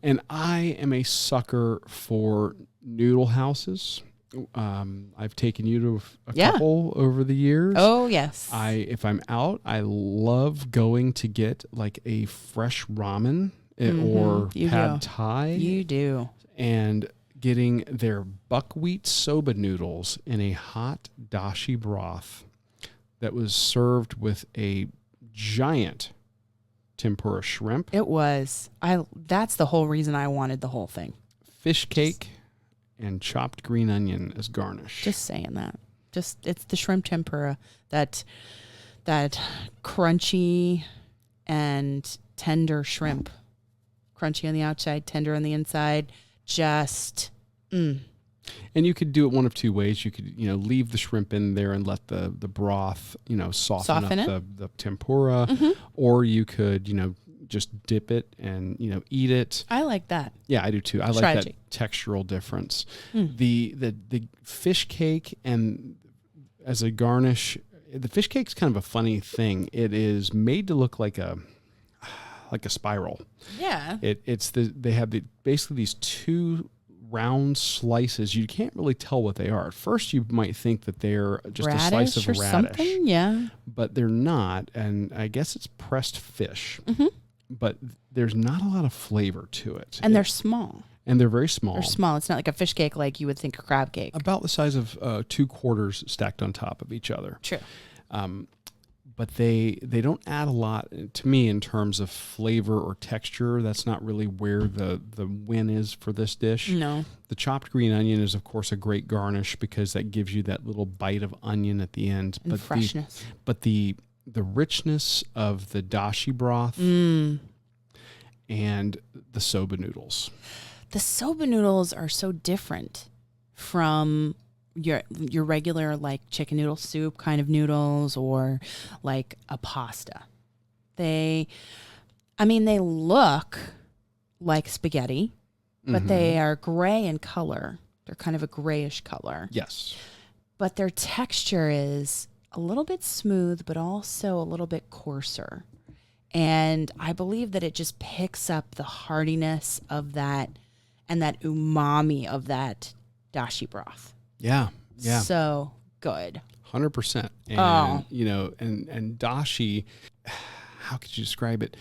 And I am a sucker for noodle houses. I've taken you to a couple over the years. Oh, yes. If I'm out, I love going to get like a fresh ramen. Or pad thai. You do. And getting their buckwheat soba noodles in a hot dashi broth that was served with a giant tempura shrimp. It was. That's the whole reason I wanted the whole thing. Fish cake and chopped green onion as garnish. Just saying that. It's the shrimp tempura, that crunchy and tender shrimp. Crunchy on the outside, tender on the inside. And you could do it one of two ways. You could, leave the shrimp in there and let the broth, soften up the tempura, or you could, just dip it and, eat it. I like that. Yeah, I do too. I like that textural difference. The fish cake and as a garnish, the fish cake's kind of a funny thing. It is made to look like a spiral. Yeah. They have basically these two round slices. You can't really tell what they are. At first you might think that they're just a slice of radish. Something? Yeah. But they're not, and I guess it's pressed fish. But there's not a lot of flavor to it. And they're small. And they're very small. They're small. It's not like a fish cake like you would think a crab cake. About the size of 2 quarters stacked on top of each other. True. But they don't add a lot to me in terms of flavor or texture. That's not really where the win is for this dish. No. The chopped green onion is, of course, a great garnish because that gives you that little bite of onion at the end. And freshness. But the richness of the dashi broth and the soba noodles. The soba noodles are so different from your regular like chicken noodle soup kind of noodles or like a pasta. They look like spaghetti, but they are gray in color. They're kind of a grayish color. Yes. But their texture is a little bit smooth, but also a little bit coarser. And I believe that it just picks up the hardiness of that and that umami of that dashi broth. Yeah. Yeah. So good. 100%. And, and dashi, how could you describe it?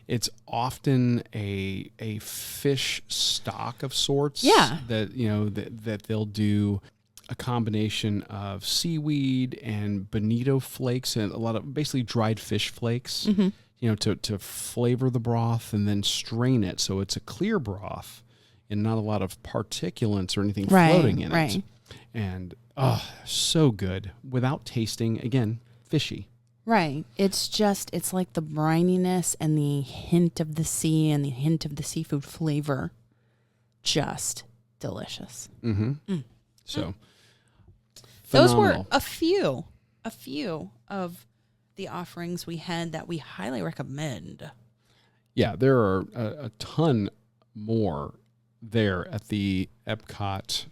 It's often a fish stock of sorts. Yeah. That they'll do a combination of seaweed and bonito flakes and a lot of basically dried fish flakes, to flavor the broth and then strain it. So it's a clear broth and not a lot of particulates or anything floating in it. And, so good without tasting, again, fishy. Right. It's like the brininess and the hint of the sea and the hint of the seafood flavor. Just delicious. Mm-hmm. So, those phenomenal. were a few of the offerings we had that we highly recommend. Yeah, there are a ton more there at the Epcot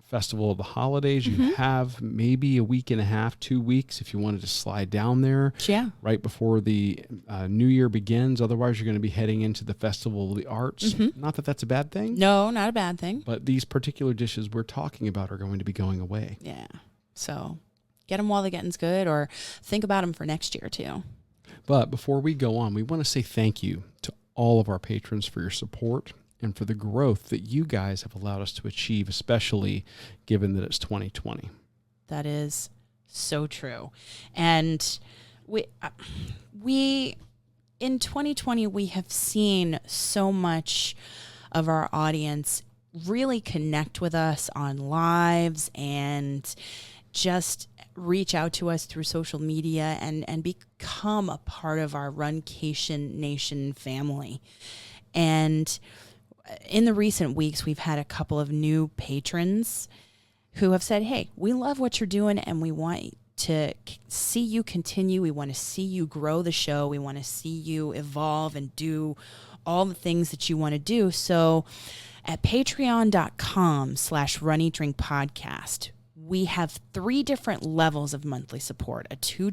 Festival of the Holidays. You have maybe a week and a half, 2 weeks if you wanted to slide down there. Yeah. Right before the New Year begins. Otherwise, you're going to be heading into the Festival of the Arts. Not that that's a bad thing. No, not a bad thing. But these particular dishes we're talking about are going to be going away. Yeah. So get them while the getting's good, or think about them for next year too. But before we go on, we want to say thank you to all of our patrons for your support and for the growth that you guys have allowed us to achieve, especially given that it's 2020. That is so true. And we in 2020, we have seen so much of our audience really connect with us on lives and just reach out to us through social media and become a part of our Runcation Nation family. And in the recent weeks, we've had a couple of new patrons who have said, hey, we love what you're doing and we want to see you continue. We want to see you grow the show. We want to see you evolve and do all the things that you want to do. So at patreon.com/runeatdrinkpodcast, we have 3 different levels of monthly support, a $2,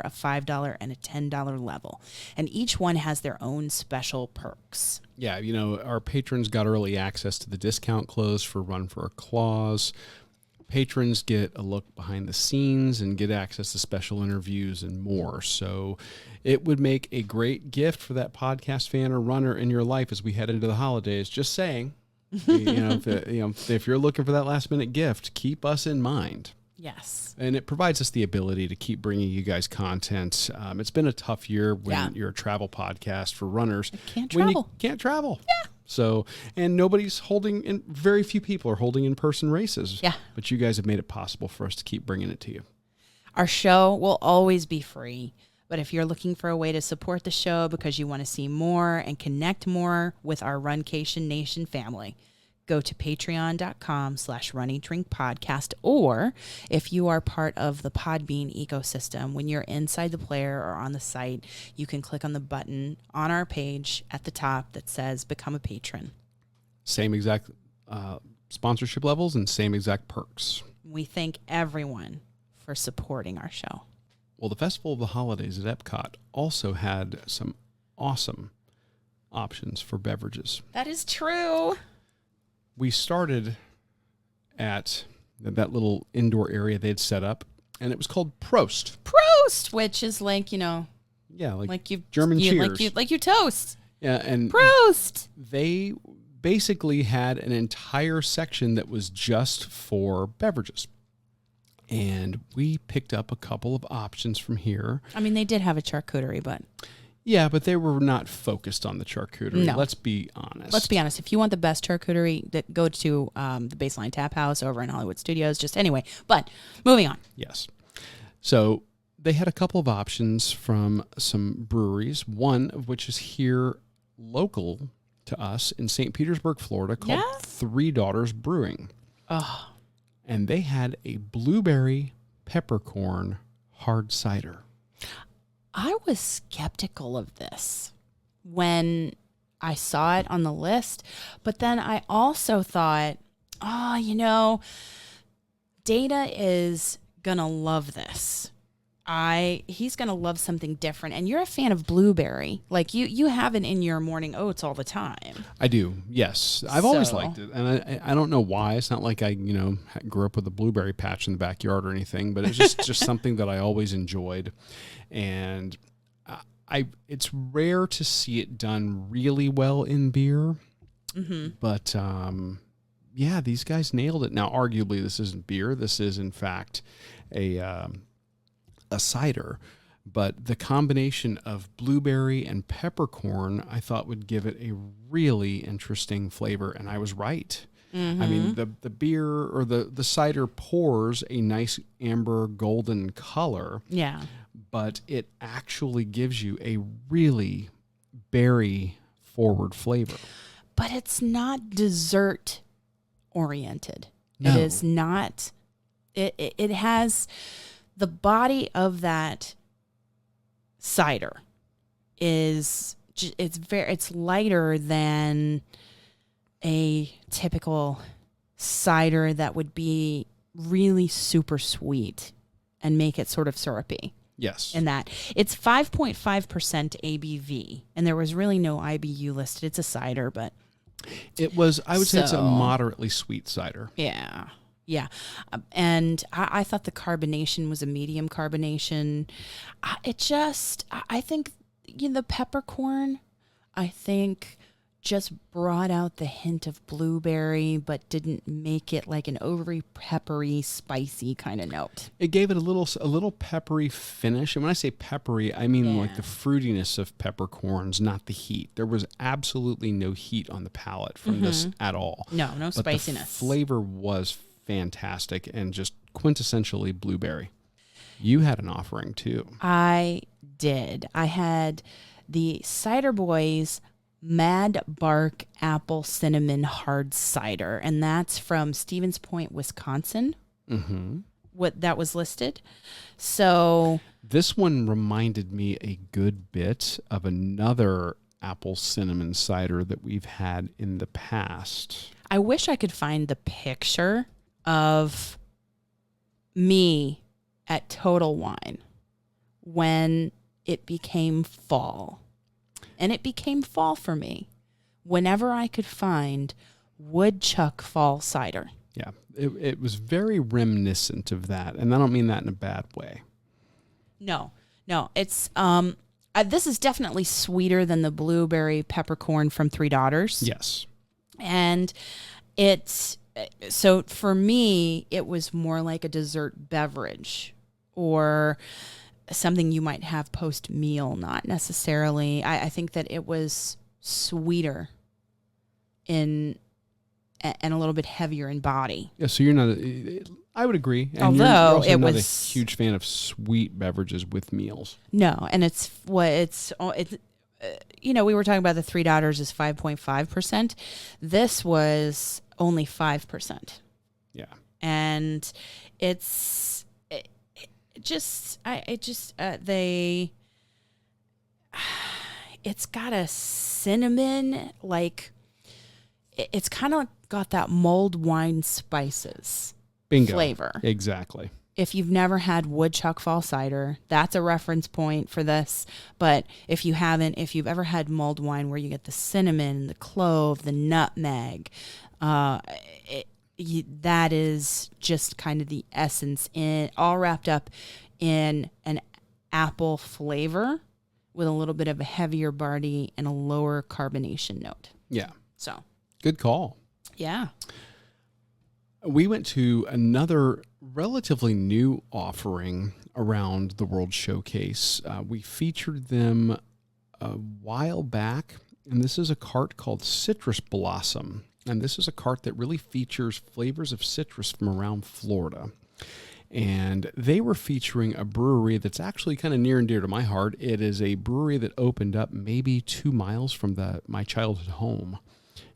a $5, and a $10 level. And each one has their own special perks. Yeah, our patrons got early access to the discount close for Run for a Clause. Patrons get a look behind the scenes and get access to special interviews and more. So it would make a great gift for that podcast fan or runner in your life as we head into the holidays. Just saying. If you're looking for that last minute gift, keep us in mind. Yes. And it provides us the ability to keep bringing you guys content. It's been a tough year when you're a travel podcast for runners. When you can't travel. Yeah. So, and very few people are holding in-person races. Yeah. But you guys have made it possible for us to keep bringing it to you. Our show will always be free. But if you're looking for a way to support the show because you want to see more and connect more with our Runcation Nation family, go to patreon.com/runeatdrinkpodcast. Or if you are part of the Podbean ecosystem, when you're inside the player or on the site, you can click on the button on our page at the top that says Become a Patron. Same exact sponsorship levels and same exact perks. We thank everyone for supporting our show. Well, the Festival of the Holidays at Epcot also had some awesome options for beverages. That is true. We started at that little indoor area they had set up, and it was called Prost. Prost, which is like, like you German cheers. Like you toast. Yeah, and Prost. They basically had an entire section that was just for beverages. And we picked up a couple of options from here. I mean, they did have a charcuterie, but... Yeah, but they were not focused on the charcuterie. No. Let's be honest. If you want the best charcuterie, go to the Baseline Tap House over in Hollywood Studios. But moving on. Yes. So they had a couple of options from some breweries, one of which is here local to us in St. Petersburg, Florida, called Three Daughters Brewing. Oh. And they had a blueberry peppercorn hard cider. I was skeptical of this when I saw it on the list, but then I also thought, Data is going to love this. He's going to love something different. And you're a fan of blueberry. Like you have it in your morning oats all the time. I do. Yes. I've always liked it. And I don't know why. It's not like I, grew up with a blueberry patch in the backyard or anything, but it's just something that I always enjoyed. And it's rare to see it done really well in beer. Mm-hmm. But, yeah, these guys nailed it. Now, arguably, this isn't beer. This is, in fact, a cider. But the combination of blueberry and peppercorn, I thought would give it a really interesting flavor. And I was right. Mm-hmm. I mean, the beer or the cider pours a nice amber golden color. Yeah. But it actually gives you a really berry-forward flavor. But it's not dessert-oriented. No. It is not. It has the body of that cider it's lighter than a typical cider that would be really super sweet and make it sort of syrupy. Yes. And that it's 5.5% ABV, and there was really no IBU listed. It's a cider, but it was, I would say it's a moderately sweet cider. Yeah. Yeah. And I thought the carbonation was a medium carbonation. I think, the peppercorn, I think just brought out the hint of blueberry, but didn't make it like an overly peppery, spicy kind of note. It gave it a little peppery finish. And when I say peppery, I mean like the fruitiness of peppercorns, not the heat. There was absolutely no heat on the palate from this at all. No but spiciness. The flavor was fantastic and just quintessentially blueberry. You had an offering too. I did. I had the Cider Boys Mad Bark Apple Cinnamon Hard Cider, and that's from Stevens Point, Wisconsin. Mm-hmm. What that was listed. So this one reminded me a good bit of another apple cinnamon cider that we've had in the past. I wish I could find the picture of me at Total Wine when it became fall. And it became fall for me whenever I could find woodchuck fall cider. Yeah, it was very reminiscent of that. And I don't mean that in a bad way. No. It's this is definitely sweeter than the blueberry peppercorn from Three Daughters. Yes. And so for me, it was more like a dessert beverage or something you might have post-meal, not necessarily. I think that it was sweeter and a little bit heavier in body. Yeah, so you're not, I would agree. And although you're also it not was a huge fan of sweet beverages with meals. No, and it's we were talking about the Three Daughters is 5.5%. This was only 5%. Yeah. And it's got a cinnamon, like it's kind of got that mulled wine spices Bingo. Flavor. Exactly. If you've never had woodchuck fall cider, that's a reference point for this. But if you've ever had mulled wine where you get the cinnamon, the clove, the nutmeg, that is just kind of the essence all wrapped up in an apple flavor with a little bit of a heavier body and a lower carbonation note. Yeah. So good call. Yeah. We went to another relatively new offering around the World Showcase. We featured them a while back, and this is a cart called Citrus Blossom. And this is a cart that really features flavors of citrus from around Florida. And they were featuring a brewery that's actually kind of near and dear to my heart. It is a brewery that opened up maybe 2 miles from my childhood home.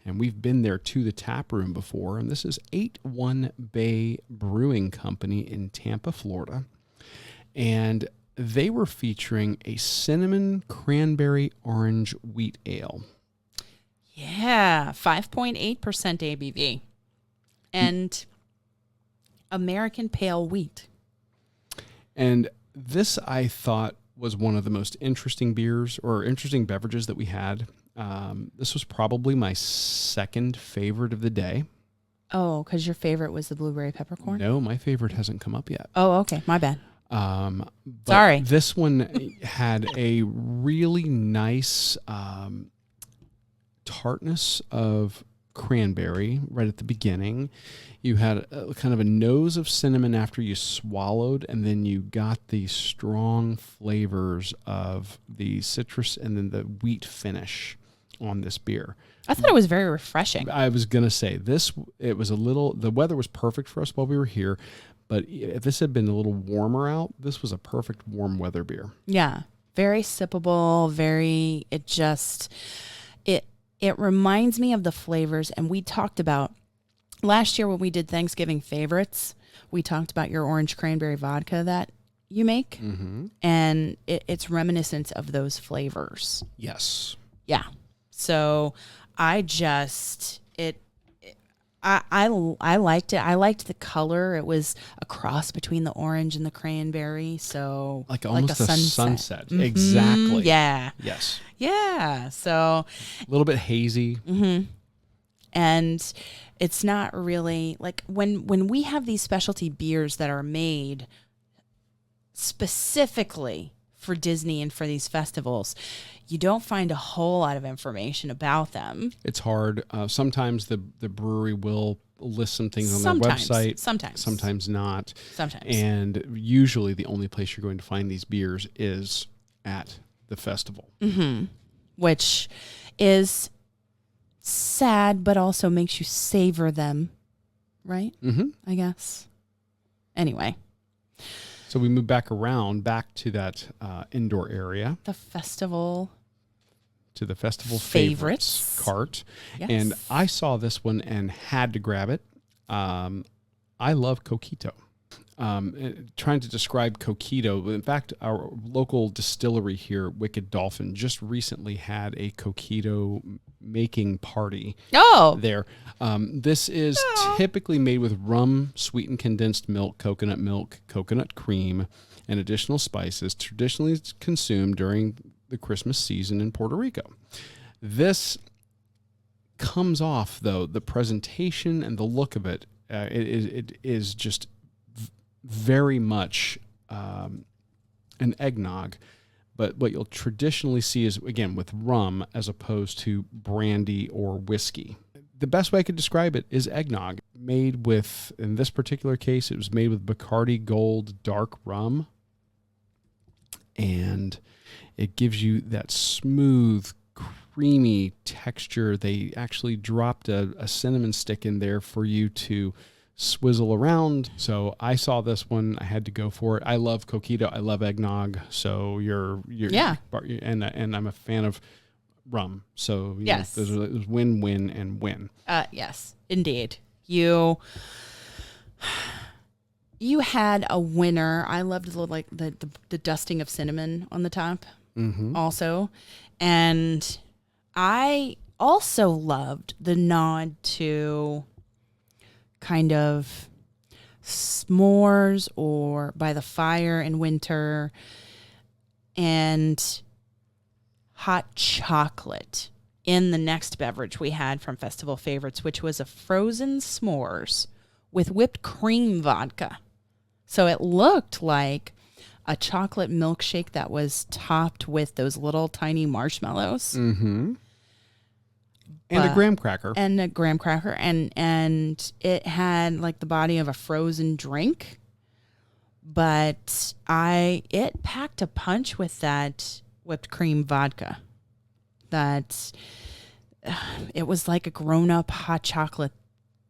And we've been there to the tap room before. And this is 81 Bay Brewing Company in Tampa, Florida. And they were featuring a cinnamon cranberry orange wheat ale. Yeah, 5.8% ABV. and American pale wheat. And this, I thought, was one of the most interesting beers or interesting beverages that we had. This was probably my second favorite of the day. Oh, because your favorite was the blueberry peppercorn? No, my favorite hasn't come up yet. Oh, okay. My bad. But Sorry. This one had a really nice tartness of cranberry right at the beginning. You had kind of a nose of cinnamon after you swallowed, and then you got the strong flavors of the citrus and then the wheat finish on this beer. I thought it was very refreshing. I was going to say it was the weather was perfect for us while we were here, but if this had been a little warmer out, this was a perfect warm weather beer. Yeah. Very sippable, it reminds me of the flavors, and we talked about last year when we did Thanksgiving favorites, we talked about your orange cranberry vodka that you make, and it's reminiscent of those flavors. Yes. Yeah. So I liked it. I liked the color. It was a cross between the orange and the cranberry. So like almost a sunset. Mm-hmm. Exactly. Yeah. Yes. Yeah. So a little bit hazy. Mm-hmm. And it's not really like when we have these specialty beers that are made specifically for Disney and for these festivals, you don't find a whole lot of information about them. It's hard. Sometimes the brewery will list some things on their website. Sometimes not. And usually the only place you're going to find these beers is at the festival. Mm-hmm. Which is sad, but also makes you savor them, right? Mm-hmm. I guess. Anyway. So we move back to that indoor area. The festival. To the festival favorites cart. Yes. And I saw this one and had to grab it. I love coquito. Trying to describe coquito. In fact, our local distillery here, Wicked Dolphin, just recently had a coquito making party. Oh, there. This is typically made with rum, sweetened condensed milk, coconut cream, and additional spices. Traditionally consumed during the Christmas season in Puerto Rico. This comes off, though, the presentation and the look of it. It is just very much an eggnog, but what you'll traditionally see is, again, with rum as opposed to brandy or whiskey. The best way I could describe it is eggnog, made with, in this particular case, it was made with Bacardi Gold dark rum, and it gives you that smooth, creamy texture. They actually dropped a cinnamon stick in there for you to swizzle around. So I saw this one. I had to go for it. I love coquito. I love eggnog. So yeah. And I'm a fan of rum. So yes, there's win, win, and win. Yes, indeed. You had a winner. I loved the dusting of cinnamon on the top. Mm-hmm. Also, and I also loved the nod to kind of s'mores or by the fire in winter and hot chocolate in the next beverage we had from Festival Favorites, which was a frozen s'mores with whipped cream vodka. So it looked like a chocolate milkshake that was topped with those little tiny marshmallows. Mm-hmm. And a graham cracker. And it had like the body of a frozen drink. But it packed a punch with that whipped cream vodka. That it was like a grown-up hot chocolate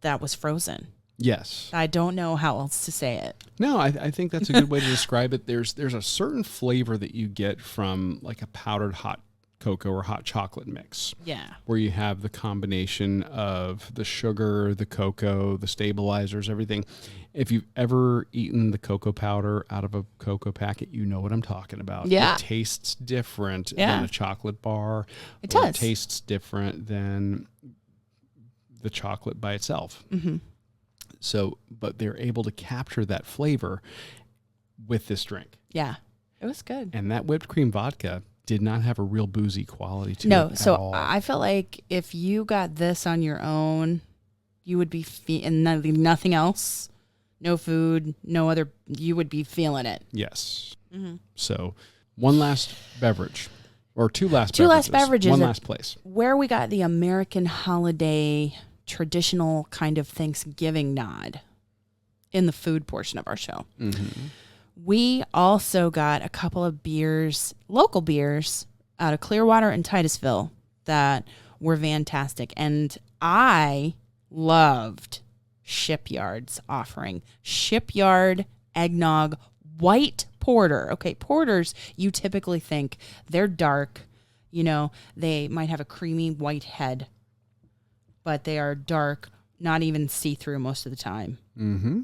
that was frozen. Yes. I don't know how else to say it. No, I think that's a good way to describe it. There's a certain flavor that you get from like a powdered hot cocoa or hot chocolate mix. Yeah. Where you have the combination of the sugar, the cocoa, the stabilizers, everything. If you've ever eaten the cocoa powder out of a cocoa packet, you know what I'm talking about. Yeah. It tastes different than a chocolate bar. It does. It tastes different than the chocolate by itself. Mm-hmm. So, but they're able to capture that flavor with this drink. Yeah. It was good. And that whipped cream vodka did not have a real boozy quality to it No, at so all. I feel like if you got this on your own, you would be and nothing else, no food, no other, you would be feeling it. Yes. Mm-hmm. So one last beverage, or two last beverages. One last place. Where we got the American holiday traditional kind of Thanksgiving nod in the food portion of our show. Mm-hmm. We also got a couple of beers, local beers, out of Clearwater and Titusville that were fantastic. And I loved Shipyard's offering. Shipyard Eggnog White Porter. Okay, porters, you typically think they're dark. You know, they might have a creamy white head, but they are dark, not even see-through most of the time. Mm-hmm.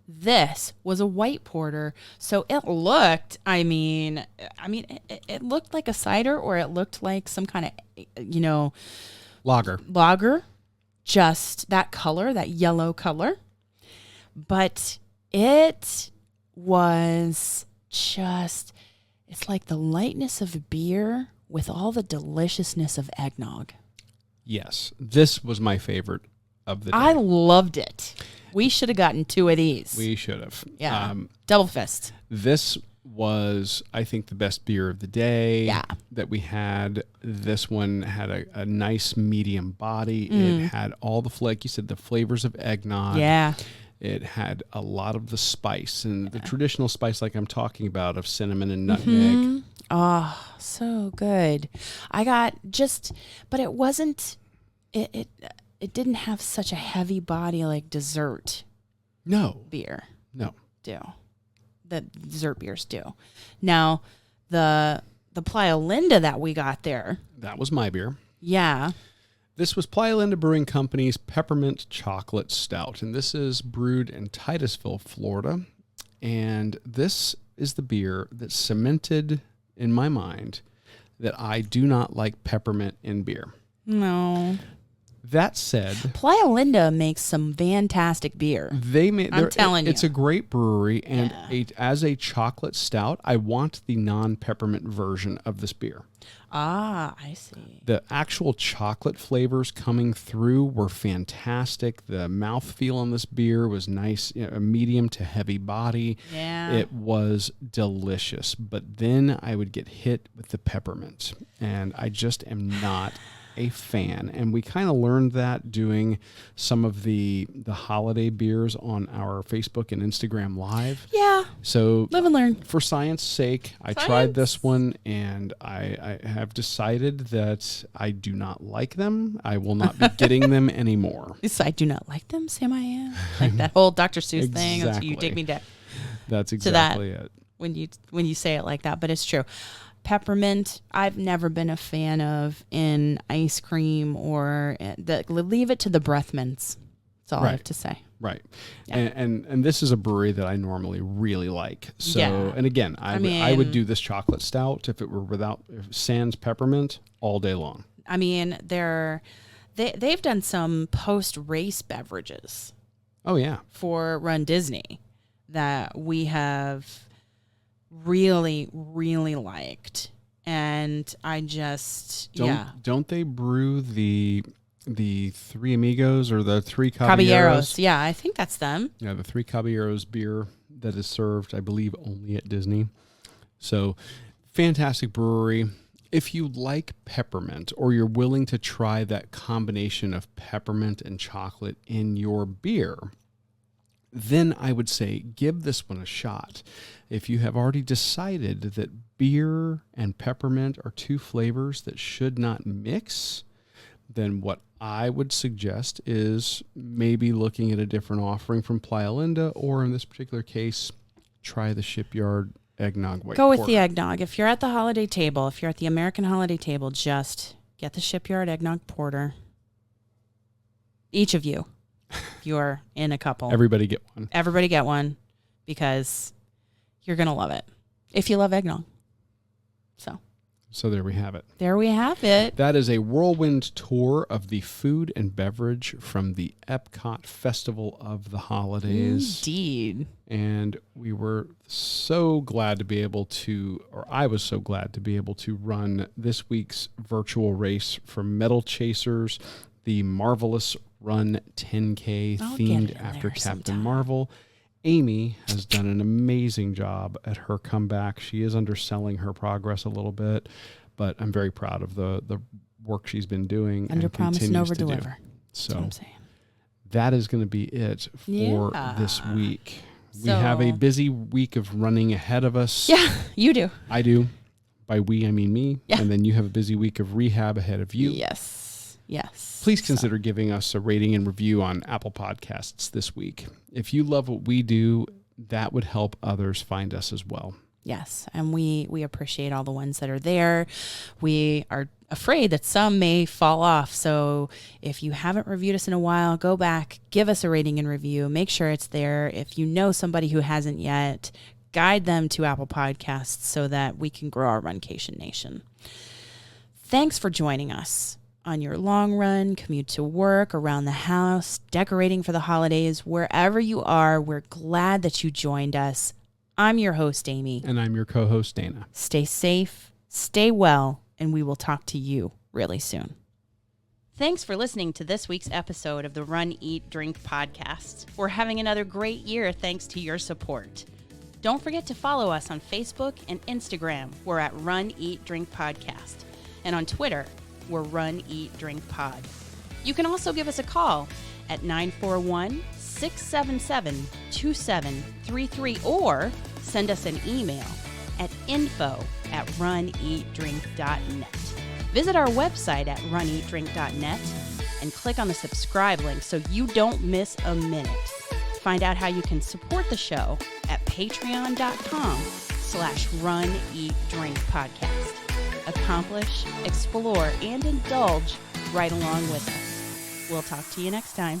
This was a white porter, so it looked, it looked like a cider, or it looked like some kind of, lager, just that color, that yellow color. But it was just, it's like the lightness of beer with all the deliciousness of eggnog. Yes, this was my favorite of the day. I loved it. We should have gotten 2 of these. We should have. Yeah. Double fist. This was, I think, the best beer of the day that we had. This one had a nice medium body. It had all the, like you said, the flavors of eggnog. Yeah. It had a lot of the spice and the traditional spice like I'm talking about of cinnamon and nutmeg. Oh, so good. I got but it wasn't, it didn't have such a heavy body like dessert beer do. That dessert beers do. Now, the Playa Linda that we got there. That was my beer. Yeah. This was Playa Linda Brewing Company's Peppermint Chocolate Stout, and this is brewed in Titusville, Florida. And this is the beer that cemented in my mind that I do not like peppermint in beer. No. That said, Playa Linda makes some fantastic beer. I'm telling you. It's a great brewery, and as a chocolate stout, I want the non-peppermint version of this beer. Ah, I see. The actual chocolate flavors coming through were fantastic. The mouthfeel on this beer was nice, a medium to heavy body. Yeah. It was delicious, but then I would get hit with the peppermint, and I just am not a fan. And we kind of learned that doing some of the holiday beers on our Facebook and Instagram Live. Yeah. So live and learn. For science sake, I tried this one, and I have decided that I do not like them. I will not be getting them anymore. I do not like them, Sam I am. Like that whole Dr. Seuss thing. You take me down. That's exactly it. When you say it like that, but it's true. Peppermint, I've never been a fan of in ice cream or leave it to the breath mints. That's all I have to say. Right. Yeah. And this is a brewery that I normally really like. So, and again, I would do this chocolate stout if it were without sans peppermint all day long. I mean, they've done some post-race beverages. Oh, yeah. For Run Disney that we have really, really liked. And I just, Don't they brew the Three Amigos or the Three Caballeros? Yeah, I think that's them. Yeah, the Three Caballeros beer that is served, I believe, only at Disney. So, fantastic brewery. If you like peppermint or you're willing to try that combination of peppermint and chocolate in your beer, then I would say give this one a shot. If you have already decided that beer and peppermint are two flavors that should not mix, then what I would suggest is maybe looking at a different offering from Playa Linda, or in this particular case, try the Shipyard Eggnog White Go with Porter. the eggnog. If you're at the holiday table, if you're at the American holiday table, just get the Shipyard Eggnog Porter. Each of you. You're in a couple. Everybody get one. Everybody get one, because you're going to love it if you love eggnog. So So there we have it. There we have it. That is a whirlwind tour of the food and beverage from the Epcot Festival of the Holidays. Indeed. And we were so glad to be able to, or I was so glad to be able to run this week's virtual race for Metal Chasers, the Marvelous Run 10K themed after Captain Marvel. Aimee has done an amazing job at her comeback. She is underselling her progress a little bit, but I'm very proud of the work she's been doing. Under promise and over deliver. So that's what I'm saying. That is going to be it for this week. We So- have a busy week of running ahead of us. Yeah, you do. I do. By we, I mean me. Yeah. And then you have a busy week of rehab ahead of you. Yes. Please consider giving us a rating and review on Apple Podcasts this week. If you love what we do, that would help others find us as well. Yes, and we appreciate all the ones that are there. We are afraid that some may fall off. So if you haven't reviewed us in a while, go back, give us a rating and review. Make sure it's there. If you know somebody who hasn't yet, guide them to Apple Podcasts so that we can grow our Runcation Nation. Thanks for joining us on your long run, commute to work, around the house, decorating for the holidays, wherever you are. We're glad that you joined us. I'm your host, Aimee. And I'm your co-host, Dana. Stay safe, stay well, and we will talk to you really soon. Thanks for listening to this week's episode of the Run, Eat, Drink podcast. We're having another great year thanks to your support. Don't forget to follow us on Facebook and Instagram. We're at Run, Eat, Drink Podcast. And on Twitter, we're Run, Eat, Drink Pod. You can also give us a call at 941-677-2733 or send us an email at info@runeatdrink.net. Visit our website at runeatdrink.net and click on the subscribe link so you don't miss a minute. Find out how you can support the show at patreon.com/runeatdrinkpodcast. Accomplish, explore, and indulge right along with us. We'll talk to you next time.